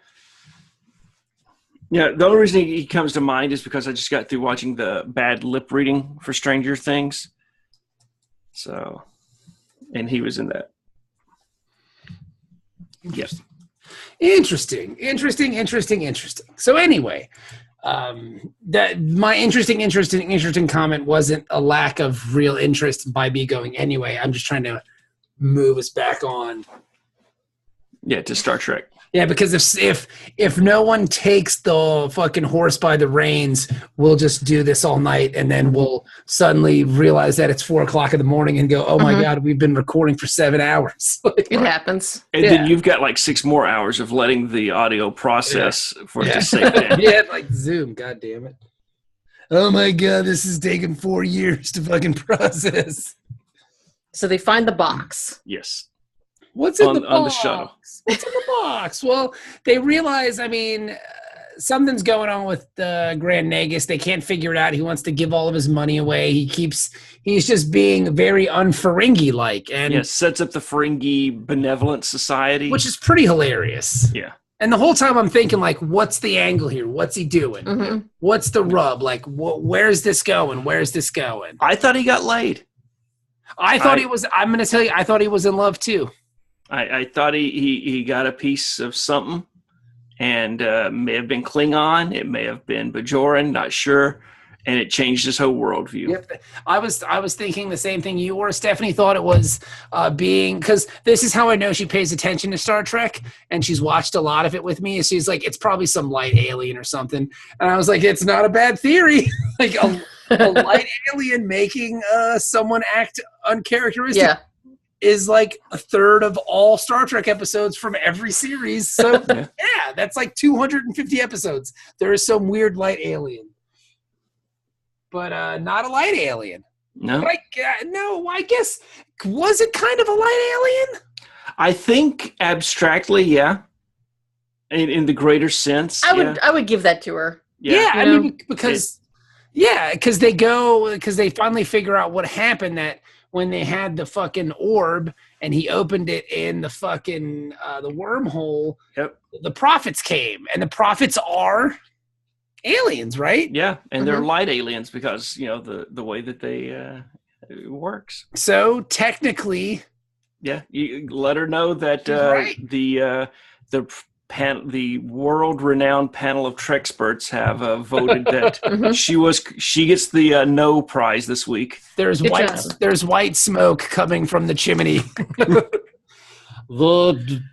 Yeah, the only reason he comes to mind is because I just got through watching the bad lip reading for Stranger Things. So, and he was in that. Interesting. So anyway, my interesting comment wasn't a lack of real interest by me going anyway. I'm just trying to move us back on. Yeah, to Star Trek. Yeah, because if no one takes the fucking horse by the reins, we'll just do this all night, and then we'll suddenly realize that it's 4:00 in the morning and go, "Oh my god, we've been recording for 7 hours." It happens. And then you've got like 6 more hours of letting the audio process for it to sink in. Yeah, like Zoom. God damn it! Oh my god, this is taking 4 years to fucking process. So they find the box. Yes. What's in the box? On the shuttle. What's in the box? Well, they realize, something's going on with Grand Nagus. They can't figure it out. He wants to give all of his money away. He's just being very un-Ferengi-like. And sets up the Ferengi Benevolent Society. Which is pretty hilarious. Yeah. And the whole time I'm thinking, like, what's the angle here? What's he doing? Mm-hmm. What's the rub? Like, where's this going? Where's this going? I thought he got laid. I thought he was. I'm going to tell you, I thought he was in love too. I thought he got a piece of something, and may have been Klingon. It may have been Bajoran. Not sure. And it changed his whole worldview. Yep. I was thinking the same thing you were. Stephanie thought it was because this is how I know she pays attention to Star Trek, and she's watched a lot of it with me. She's like, it's probably some light alien or something. And I was like, it's not a bad theory. Like a light alien making someone act uncharacteristic is like a third of all Star Trek episodes from every series. So yeah, that's like 250 episodes. There is some weird light alien. But not a light alien. No. But I guess, was it kind of a light alien? I think abstractly, yeah. In the greater sense. I would give that to her. Yeah, I mean, because they finally figure out what happened, that when they had the fucking orb and he opened it in the fucking the wormhole, the prophets came, and the prophets are aliens, right? Yeah, and they're light aliens because the way that they it works. So technically, you let her know that the world-renowned panel of Trexperts have voted that she gets the no prize this week. There's white smoke coming from the chimney. The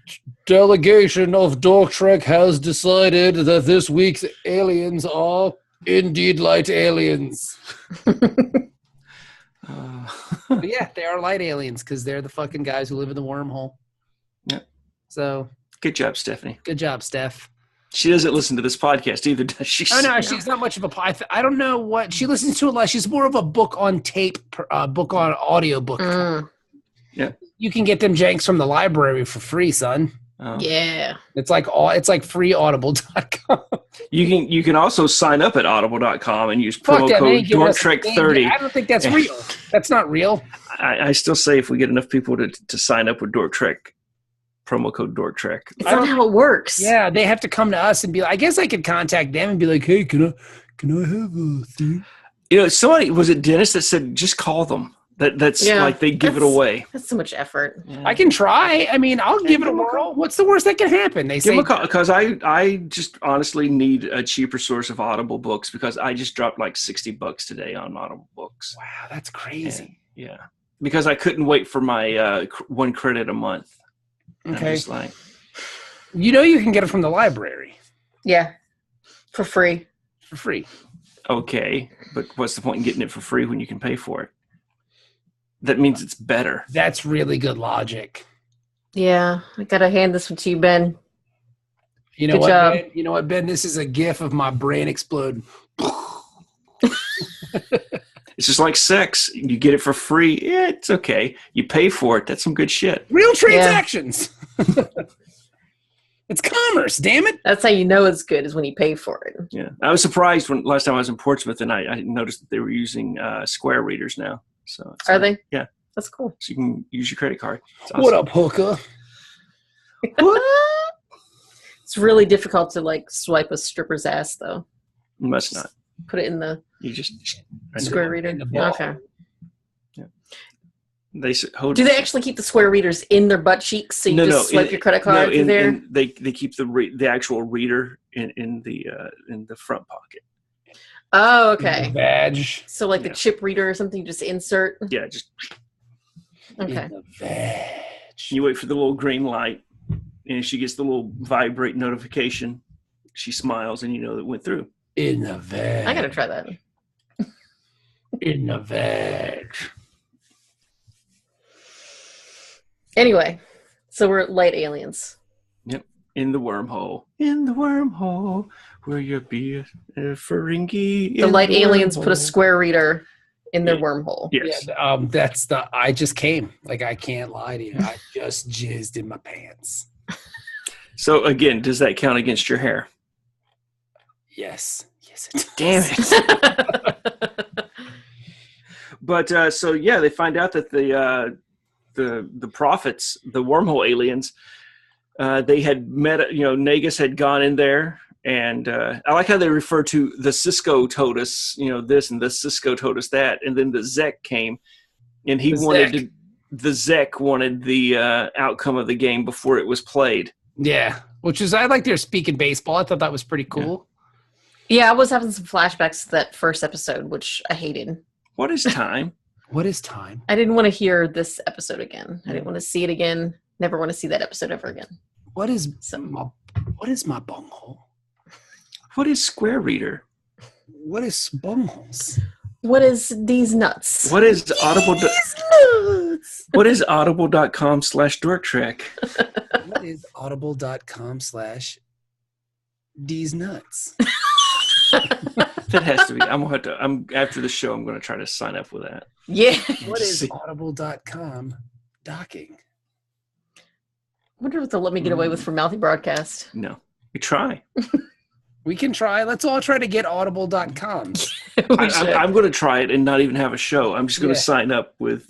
delegation of Dork Trek has decided that this week's aliens are indeed light aliens. But yeah, they are light aliens because they're the fucking guys who live in the wormhole. Yeah. So good job, Stephanie. Good job, Steph. She doesn't listen to this podcast either, does she? Oh no, she's not much of a. I don't know what she listens to a lot. She's more of a book on tape, book on audiobook. Yeah. You can get them janks from the library for free, son. Oh. Yeah. It's like freeaudible.com. You can also sign up at audible.com and use promo code DorkTrek30. I don't think that's real. That's not real. I still say if we get enough people to sign up with Dork Trek, promo code DorkTrek. It's not how it works. Yeah, they have to come to us and be like, I guess I could contact them and be like, hey, can I have a thing? Somebody, was it Dennis that said just call them? That's like they give it away. That's so much effort. Yeah. I can try. I mean, I'll give it a whirl. What's the worst that can happen? They say because I just honestly need a cheaper source of Audible books because I just dropped like $60 today on Audible books. Wow, that's crazy. And, yeah, because I couldn't wait for my 1 credit a month. Okay, I'm just like, you can get it from the library. Yeah, for free. For free. Okay, but what's the point in getting it for free when you can pay for it? That means it's better. That's really good logic. Yeah, I gotta hand this one to you, Ben. You know Ben? You know what, Ben? This is a gif of my brain exploding. It's just like sex. You get it for free. Yeah, it's okay. You pay for it. That's some good shit. Real transactions. Yeah. It's commerce, damn it. That's how you know it's good, is when you pay for it. Yeah. I was surprised when last time I was in Portsmouth and I noticed that they were using Square readers now. So are they? Yeah. That's cool. So you can use your credit card. Awesome. What up, hooker? It's really difficult to like swipe a stripper's ass, though. You must not. Put it in the Square reader. Okay. Yeah. Do they actually keep the Square readers in their butt cheeks so you swipe your credit card through there? They keep the actual reader in the front pocket. Oh, okay. Badge. So like the chip reader or something, you just insert? Yeah, just. Okay. You wait for the little green light, and she gets the little vibrate notification. She smiles, and you know it went through. In the veg. I gotta try that. In the veg. Anyway, so we're light aliens. Yep. In the wormhole. In the wormhole. Where you be a Ferengi. The light aliens put a square reader in their wormhole. Yes. Yeah, I just came. Like, I can't lie to you. I just jizzed in my pants. So, again, does that count against your hair? Yes. Yes, it does. Damn it. But, they find out that the prophets, the wormhole aliens, They had met, Nagus had gone in there, and I like how they refer to the Cisco told us, this, and the Cisco told us that, and then the Zek came, and the Zek wanted the outcome of the game before it was played. Yeah, which is, I like their speaking baseball. I thought that was pretty cool. Yeah, I was having some flashbacks to that first episode, which I hated. What is time? What is time? I didn't want to hear this episode again. I didn't want to see it again. Never want to see that episode ever again. What is my bunghole? What is Square Reader? What is bungholes? What is these nuts? What is Audible? What is audible.com/dorktrek? What is audible.com/these nuts? That has to be. I'm after the show. I'm going to try to sign up with that. Yeah. What is audible.com docking? I wonder what they'll let me get away with for Mouthy Broadcast. No, we try. We can try. Let's all try to get audible.com. I'm going to try it and not even have a show. I'm just going to sign up with,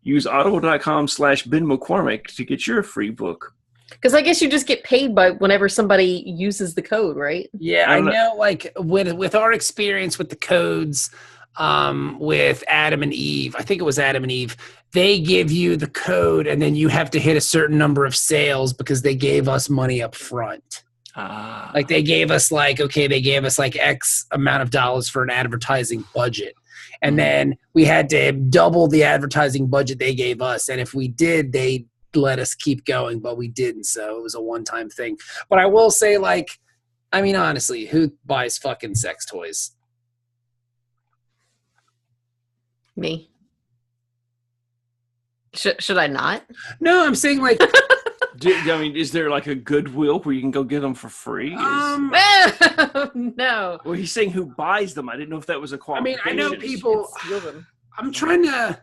use audible.com/Ben McCormick to get your free book. Because I guess you just get paid by whenever somebody uses the code, right? Yeah, I know. Like with our experience with the codes, with Adam and Eve, I think it was Adam and Eve, they give you the code and then you have to hit a certain number of sales because they gave us money up front. Like they gave us X amount of dollars for an advertising budget. And then we had to double the advertising budget they gave us. And if we did, they let us keep going, but we didn't. So it was a one-time thing. But I will say, honestly, who buys fucking sex toys? Me. Should I not? No, I'm saying is there like a Goodwill where you can go get them for free? No. Well, he's saying who buys them. I didn't know if that was a qualification. I know people. I'm trying to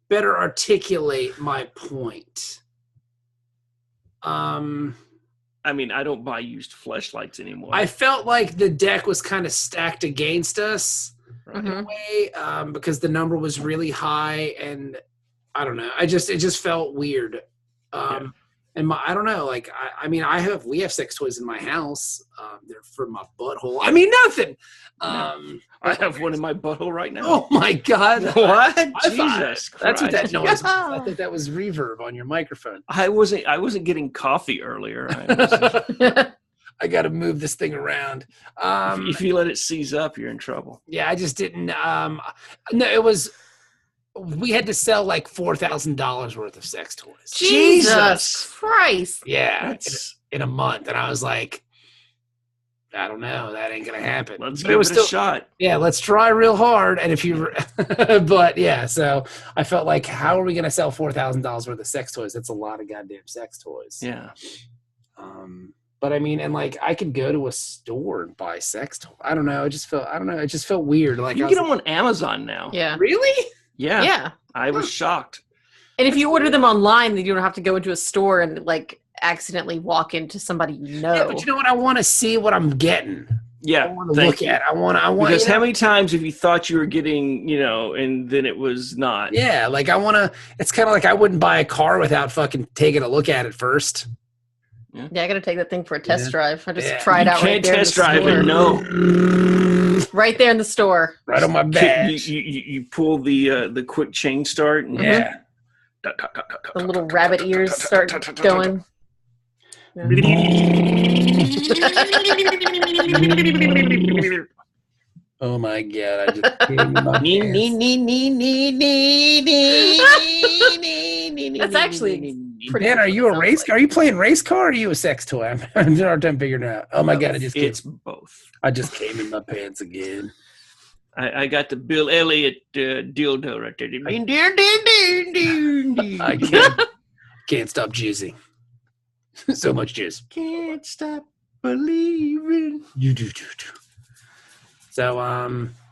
better articulate my point. I don't buy used fleshlights anymore. I felt like the deck was kind of stacked against us in a way, because the number was really high, and I don't know. It just felt weird. And I don't know. We have sex toys in my house. They're for my butthole. Nothing. I have one in my butthole right now. Oh my God! What? Jesus Christ. That's what that noise was. I thought that was reverb on your microphone. I wasn't getting coffee earlier. I got to move this thing around. If you let it seize up, you're in trouble. Yeah, I just didn't. No, it was. We had to sell like $4,000 worth of sex toys. Jesus Christ! Yeah, in a month, and I was like, I don't know, that ain't gonna happen. Let's give it a shot. Yeah, let's try real hard. And if you, but yeah, so I felt like, how are we gonna sell $4,000 worth of sex toys? That's a lot of goddamn sex toys. Yeah. But I could go to a store and buy sex toys. I don't know. It just felt weird. Like you can get them on Amazon now. Yeah. Really? Yeah. Yeah. I was shocked. And if you order them online, then you don't have to go into a store and accidentally walk into somebody you know. Yeah, but you know what? I want to see what I'm getting. Yeah. I want to look at. I want. Because how many times have you thought you were getting, and then it was not? Yeah. I want to. It's kind of like I wouldn't buy a car without fucking taking a look at it first. Yeah, I got to take that thing for a test drive. I just tried out right there. You can't test drive it, no. Right there in the store. Right on my badge. You pull the quick chain start. And yeah. The little rabbit ears start going. Oh my God! I just came in my pants. That's actually pretty. Dan, are you a race car? Are you playing race car? Or are you a sex toy? I'm having a hard time figuring it out. Oh my God! It's both. I just came in my pants again. I got the Bill Elliott dildo right there. I can't stop juicing. So much juice. Can't stop believing. You do. So,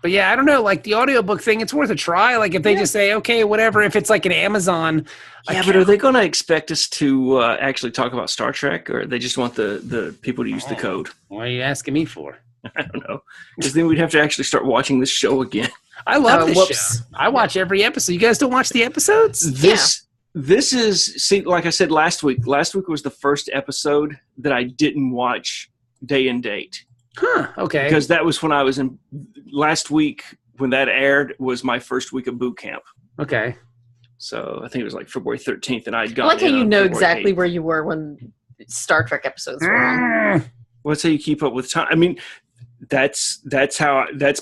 but yeah, I don't know. The audiobook thing, it's worth a try. If they just say, okay, whatever. If it's an Amazon. Yeah, but are they going to expect us to actually talk about Star Trek, or they just want the people to use the code? What are you asking me for? I don't know. Because then we'd have to actually start watching this show again. I love this show. I watch every episode. You guys don't watch the episodes? This is, see, like I said last week was the first episode that I didn't watch day and date. Huh, okay. Because that was when I was in, last week when that aired was my first week of boot camp. Okay. So I think it was like February 13th, and I'd gone. I like how you know exactly 8th. Where you were when Star Trek episodes were on. Well, that's how you keep up with time. I mean, that's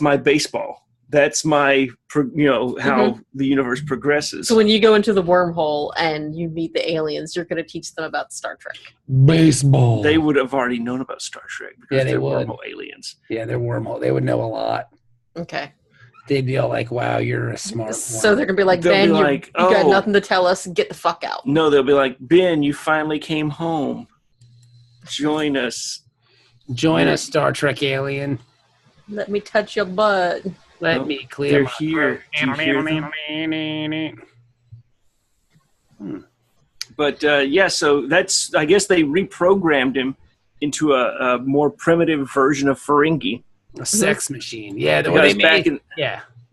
my baseball. That's my, how the universe progresses. So when you go into the wormhole and you meet the aliens, you're going to teach them about Star Trek. Baseball. They would have already known about Star Trek because they're wormhole aliens. Yeah, they're wormhole. They would know a lot. Okay. They'd be all like, wow, you're a smart one. So they're going to be like, Ben, you got nothing to tell us. Get the fuck out. No, they'll be like, Ben, you finally came home. Join us. Join us, Star Trek alien. Let me touch your butt. Let me clear my here. But so that's, I guess they reprogrammed him into a more primitive version of Ferengi. A sex machine. Yeah,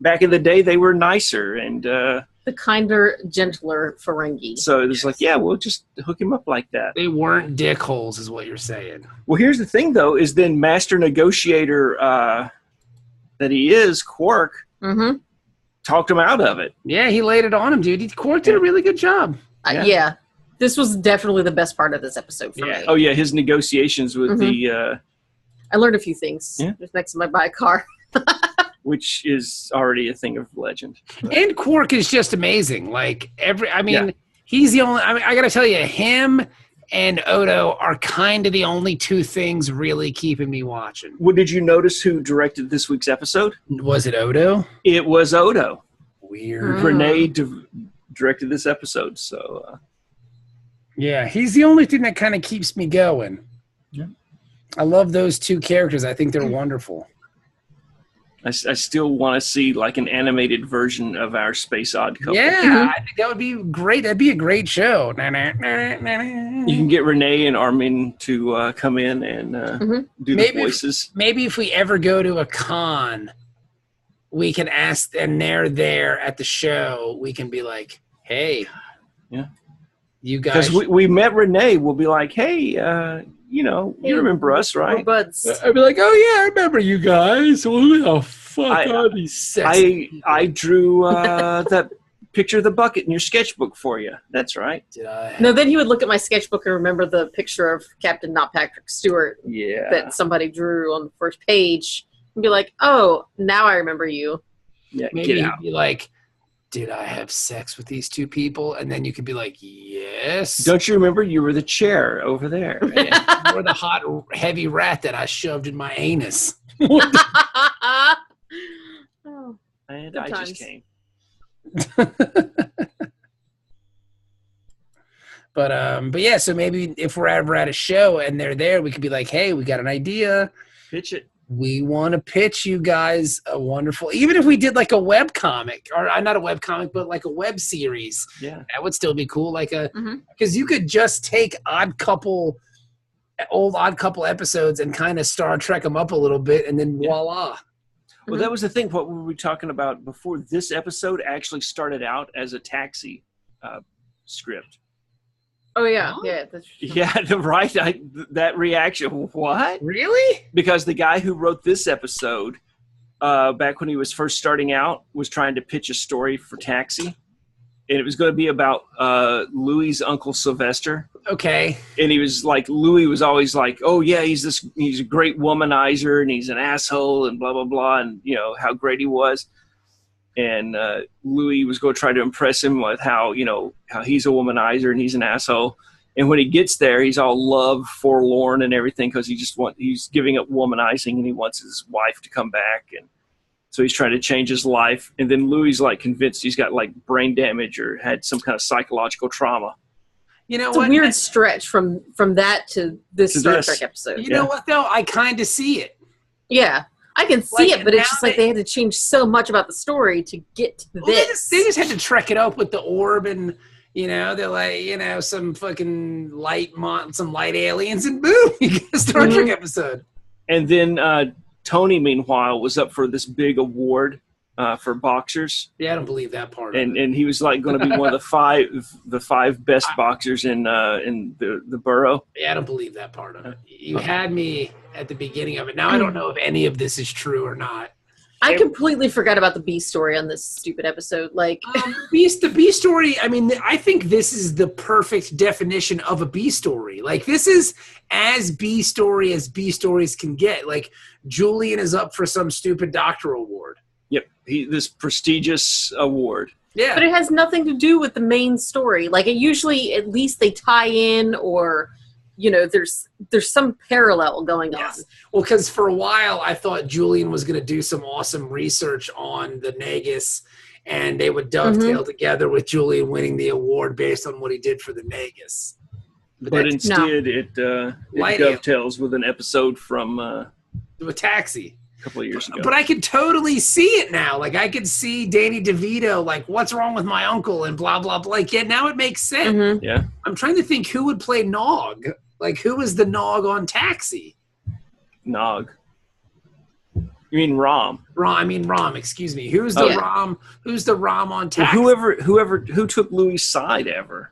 back in the day they were nicer and the kinder, gentler Ferengi. So it was like, yeah, we'll just hook him up like that. They weren't dick holes, is what you're saying. Well, here's the thing, though, is then master negotiator that he is, Quark, talked him out of it. Yeah, he laid it on him, dude. Quark did a really good job. Yeah. This was definitely the best part of this episode for me. Oh, yeah, his negotiations with the... I learned a few things. Yeah. Just next time I buy a car. Which is already a thing of legend. And Quark is just amazing. Like, he's the only... I got to tell you, him and Odo are kind of the only two things really keeping me watching. Well, did you notice who directed this week's episode? Was it Odo? It was Odo. Weird. Renee directed this episode, so... Yeah, he's the only thing that kind of keeps me going. Yeah. I love those two characters. I think they're wonderful. I still want to see like an animated version of our Space Odd Couple. Yeah, I think that would be great. That'd be a great show. You can get Renee and Armin to come in and do the voices. Maybe if we ever go to a con, we can ask, and they're there at the show, we can be like, hey, you guys. Because we met Renee, we'll be like, hey, you remember us, right? We're buds. I'd be like, oh yeah, I remember you guys. Who the fuck are these sexy people? I drew that picture of the bucket in your sketchbook for you. That's right. Did I? No, then he would look at my sketchbook and remember the picture of Captain Not Patrick Stewart that somebody drew on the first page and be like, oh, now I remember you. Yeah, maybe he'd be like, did I have sex with these two people? And then you could be like, yes. Don't you remember you were the chair over there? Or the hot, heavy rat that I shoved in my anus. And I just came. But yeah, so maybe if we're ever at a show and they're there, we could be like, hey, we got an idea. Pitch it. We want to pitch you guys a wonderful, even if we did like a web comic, or not a web comic, but like a web series. Yeah, that would still be cool. Like because you could just take old Odd Couple episodes and kind of Star Trek them up a little bit, and then voila. Well, that was the thing. What were we talking about before? This episode actually started out as a Taxi script. Oh, yeah. Yeah, that's true. Yeah, right. That reaction. What? Really? Because the guy who wrote this episode, back when he was first starting out, was trying to pitch a story for Taxi. And it was going to be about Louis' uncle Sylvester. Okay. And he was like, Louis was always like, oh, yeah, he's a great womanizer, and he's an asshole, and blah, blah, blah, and, how great he was. And Louis was going to try to impress him with how he's a womanizer and he's an asshole. And when he gets there, he's all love, forlorn, and everything because he's giving up womanizing and he wants his wife to come back. And so he's trying to change his life. And then Louis like convinced he's got like brain damage or had some kind of psychological trauma. It's a weird stretch from that to this Star Trek episode. You know what, though? I kind of see it. Yeah. I can see it, but it's just like they had to change so much about the story to get to this. They just had to trek it up with the orb and, they're like, some fucking some light aliens and boom, you get a Star Trek episode. And then Tony, meanwhile, was up for this big award for boxers. Yeah, I don't believe that part. And he was like going to be one of the five best boxers in the borough. Yeah, I don't believe that part of it. You had me at the beginning of it. Now I don't know if any of this is true or not. I completely forgot about the B story on this stupid episode. Like the B story, I mean, I think this is the perfect definition of a B story. Like, this is as B story as B stories can get. Like, Julian is up for some stupid doctoral award. Yep, this prestigious award. Yeah, but it has nothing to do with the main story. Like, it usually, at least they tie in, or there's some parallel going on. Well, because for a while I thought Julian was going to do some awesome research on the Nagus, and they would dovetail together with Julian winning the award based on what he did for the Nagus. But instead, it dovetails with an episode from a Taxi. Couple of years ago. But I could totally see it now. Like, I could see Danny DeVito, like, what's wrong with my uncle and blah, blah, blah. Like, yeah, now it makes sense. Mm-hmm. Yeah. I'm trying to think who would play Nog. Like, who was the Nog on Taxi? Nog. You mean Rom? Rom, excuse me. Who's the Rom? Who's the Rom on Taxi? Well, who took Louis' side ever?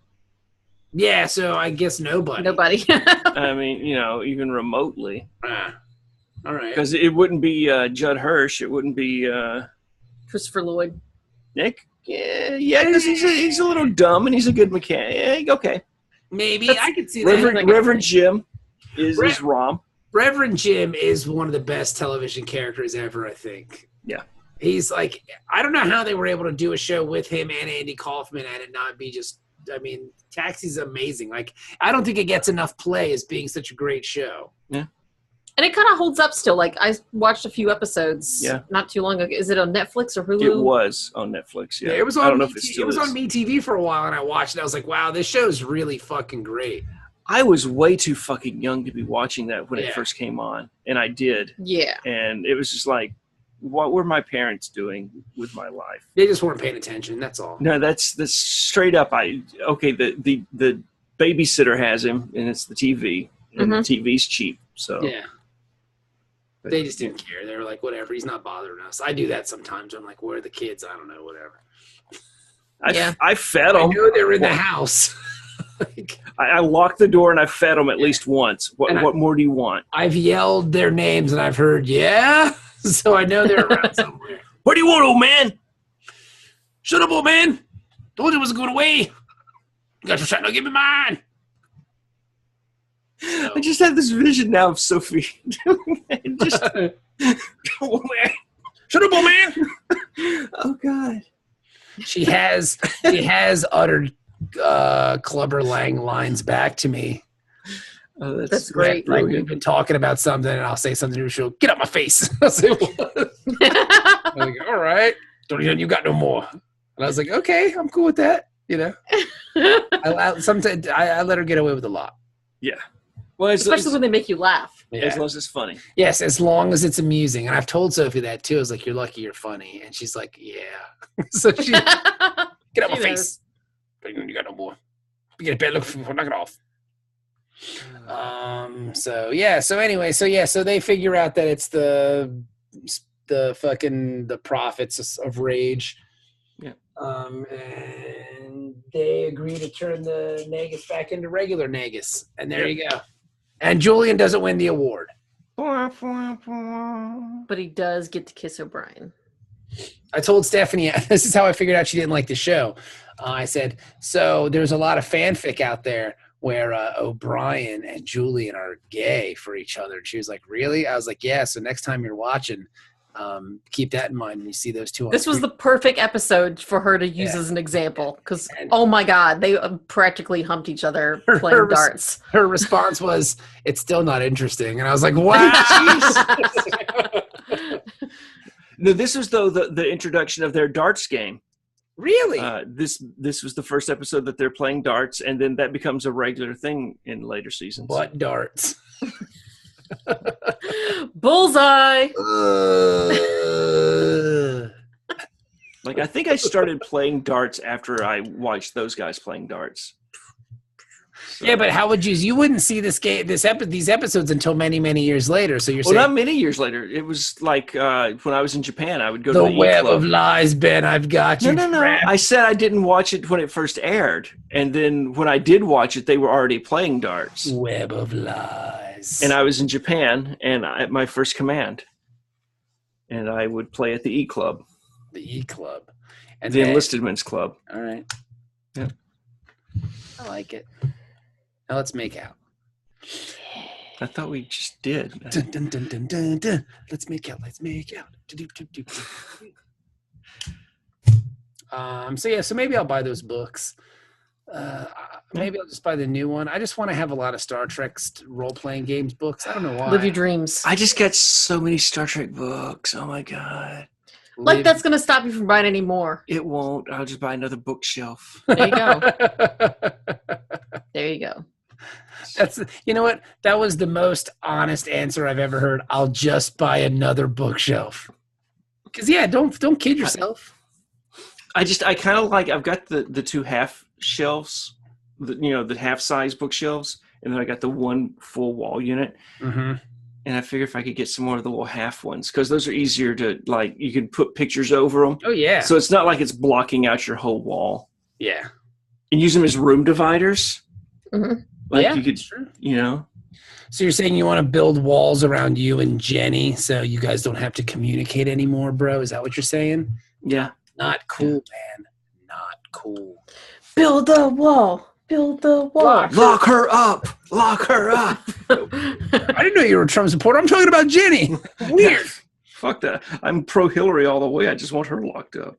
Yeah, so I guess nobody. I mean, even remotely. All right. Because it wouldn't be Judd Hirsch. It wouldn't be Christopher Lloyd. Nick. Yeah, because he's a little dumb and he's a good mechanic. Yeah, okay. Maybe I could see that. Reverend Jim is Rom. Reverend Jim is one of the best television characters ever, I think. Yeah. He's like, I don't know how they were able to do a show with him and Andy Kaufman and it not be just, I mean, Taxi's amazing. Like, I don't think it gets enough play as being such a great show. Yeah. And it kind of holds up still. Like, I watched a few episodes not too long ago. Is it on Netflix or Hulu? It was on Netflix, yeah. It was on I don't know if it still is. It was on MeTV for a while, and I watched it. I was like, wow, this show's really fucking great. I was way too fucking young to be watching that when it first came on, and I did. Yeah. And it was just like, what were my parents doing with my life? They just weren't paying attention, that's all. No, that's straight up. The babysitter has him, and it's the TV, and the TV's cheap, so. Yeah. They just didn't care. They were like, whatever, he's not bothering us. I do that sometimes. I'm like, where are the kids? I don't know, whatever. I fed them. I knew they were in the house. I locked the door and I fed them at least once. What more do you want? I've yelled their names and I've heard, yeah? So I know they're around somewhere. What do you want, old man? Shut up, old man. Told you it wasn't going away. You got your shot, now give me mine. I just had this vision now of Sophie doing that. Just, oh, man. Shut up, old man. Oh, God. She has uttered Clubber Lang lines back to me. Oh, that's great. Like, we've been talking about something, and I'll say something to her. She'll get out my face. I'll say, what? I'm like, all right. You got no more. And I was like, okay, I'm cool with that. Sometimes I let her get away with a lot. Yeah. Well, especially when they make you laugh. Yeah. As long as it's funny. Yes, as long as it's amusing. And I've told Sophie that too. I was like, you're lucky you're funny. And she's like, yeah. So she get out my face. You got no more. You get a bad look before knock it off. So they figure out that it's the prophets of rage. Yeah. And they agree to turn the Nagus back into regular Nagus. And there you go. And Julian doesn't win the award. But he does get to kiss O'Brien. I told Stephanie, this is how I figured out she didn't like the show. I said, so there's a lot of fanfic out there where O'Brien and Julian are gay for each other. And she was like, really? I was like, yeah. So next time you're watching, keep that in mind when you see those two on This was the perfect episode for her to use as an example. Because, oh my God, they practically humped each other playing darts. Her response was, it's still not interesting. And I was like, wow. No, this was, though, the introduction of their darts game. Really? This was the first episode that they're playing darts, and then that becomes a regular thing in later seasons. What darts? Bullseye. Like, I think I started playing darts after I watched those guys playing darts. So. Yeah, but how would you wouldn't see these episodes until many, many years later. So you're saying not many years later. It was like when I was in Japan, I would go to the the web E-Club. of lies, Ben. I've got you. No. I said I didn't watch it when it first aired, and then when I did watch it, they were already playing darts. Web of lies. And I was in Japan, and at my first command, and I would play at the E-Club. The E-Club. And the enlisted men's club. All right. Yeah. I like it. Now let's make out. I thought we just did. Dun, dun, dun, dun, dun, dun. Let's make out. Let's make out. So maybe I'll buy those books. Maybe I'll just buy the new one. I just want to have a lot of Star Trek role-playing games books. I don't know why. Live your dreams. I just got so many Star Trek books. Oh my God. Like that's going to stop you from buying any more. It won't. I'll just buy another bookshelf. There you go. There you go. That's, you know what? That was the most honest answer I've ever heard. I'll just buy another bookshelf. Because don't kid yourself. I kind of like, I've got the two half shelves, the half size bookshelves, and then I got the one full wall unit. Mm-hmm. And I figure if I could get some more of the little half ones, because those are easier to, like, you can put pictures over them. Oh, yeah. So it's not like it's blocking out your whole wall. Yeah. And use them as room dividers. Mm-hmm. Like you could, true. So you're saying you want to build walls around you and Jenny so you guys don't have to communicate anymore, bro? Is that what you're saying? Yeah. Not cool, man. Not cool. Build a wall. Build the wall. Lock her up. Lock her up. I didn't know you were a Trump supporter. I'm talking about Jenny. Weird. Fuck that. I'm pro Hillary all the way. I just want her locked up.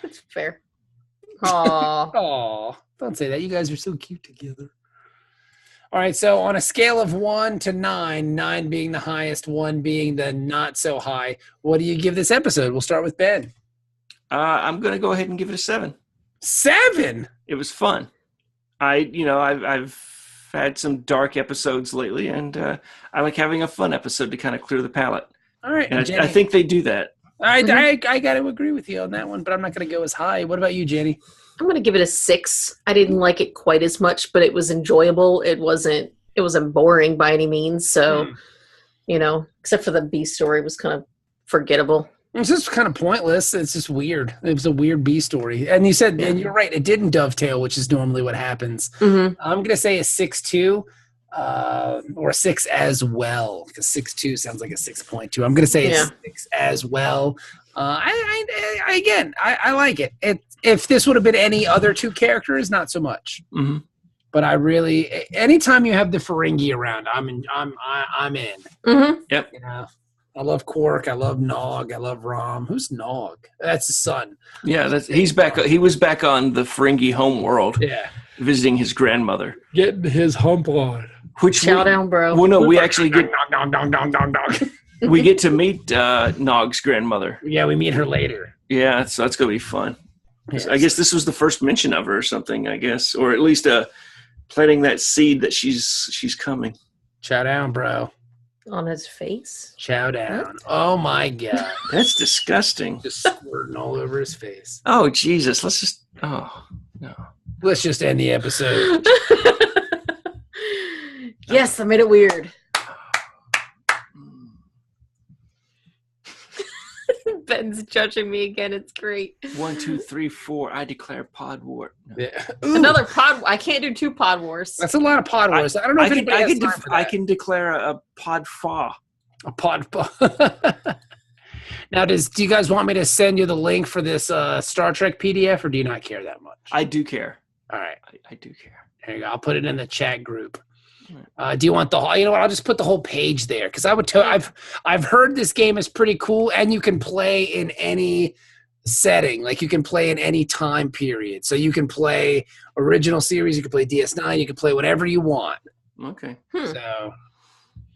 That's fair. Aww. Aw. Don't say that. You guys are so cute together. All right. So on a scale of 1 to 9, 9 being the highest, 1 being the not so high, what do you give this episode? We'll start with Ben. I'm going to go ahead and give it a 7. 7? It was fun. I've had some dark episodes lately, and I like having a fun episode to kind of clear the palate. All right. And I think they do that. I got to agree with you on that one, but I'm not going to go as high. What about you, Jenny? I'm going to give it a 6. I didn't like it quite as much, but it was enjoyable. It wasn't boring by any means. So, except for the B story, it was kind of forgettable. It's just kind of pointless. It's just weird. It was a weird B story. And you said, and you're right, it didn't dovetail, which is normally what happens. Mm-hmm. I'm going to say a 6.2 or a 6 as well, because 6.2 sounds like a 6.2. I'm going to say a 6 as well. I like it. If this would have been any other two characters, not so much. Mm-hmm. But I really, anytime you have the Ferengi around, I'm in. Mm-hmm. Yep. I love Quark. I love Nog. I love Rom. Who's Nog? That's his son. Yeah, he's back. He was back on the Ferengi homeworld. Yeah, visiting his grandmother, getting his hump on. Chow down, bro. Well, no, we actually get dong. We get to meet Nog's grandmother. Yeah, we meet her later. Yeah, so that's gonna be fun. Yes. I guess this was the first mention of her or something. I guess, or at least planting that seed that she's coming. Chow down, bro. On his face? Chow down. What? Oh, my God. That's disgusting. Just squirting all over his face. Oh, Jesus. Let's just... Oh, no. Let's just end the episode. Yes, I made it weird. Ben's judging me again. It's great. 1, 2, 3, 4. I declare pod war. No. Yeah. Another pod. I can't do 2 pod wars. That's a lot of pod wars. I don't know if anybody has time for that. I can declare a pod fa. A pod fa. Now, do you guys want me to send you the link for this Star Trek PDF, or do you not care that much? I do care. All right. I do care. There you go. I'll put it in the chat group. Do you want the whole? You know what? I'll just put the whole page there, because I would tell. I've heard this game is pretty cool, and you can play in any setting. Like you can play in any time period. So you can play original series. You can play DS9. You can play whatever you want. Okay. So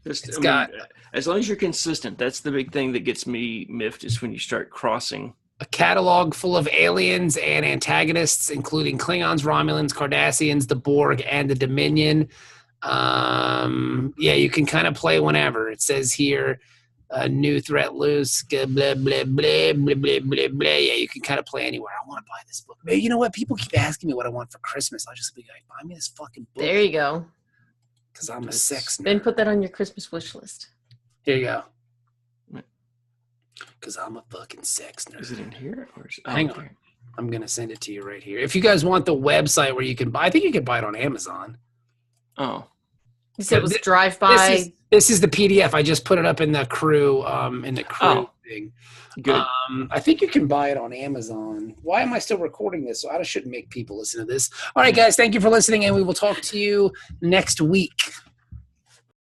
as long as you're consistent. That's the big thing that gets me miffed is when you start crossing. A catalog full of aliens and antagonists, including Klingons, Romulans, Cardassians, the Borg, and the Dominion. You can kind of play whenever. It says here a new threat loose, blah, blah, blah, blah, blah, blah, blah, blah. Yeah, you can kind of play anywhere. I want to buy this book. Man, you know what? People keep asking me what I want for Christmas. I'll just be like, buy me this fucking book. There you go. Because I'm a sex nerd. Then put that on your Christmas wish list. Here you go. Because I'm a fucking sex nerd. Is it in here? Hang on. I'm going to send it to you right here. If you guys want the website where you can buy, I think you can buy it on Amazon. Oh. You said it was drive-by. This is the PDF. I just put it up in the crew thing. Good. I think you can buy it on Amazon. Why am I still recording this? So I shouldn't make people listen to this. All right, guys. Thank you for listening, and we will talk to you next week.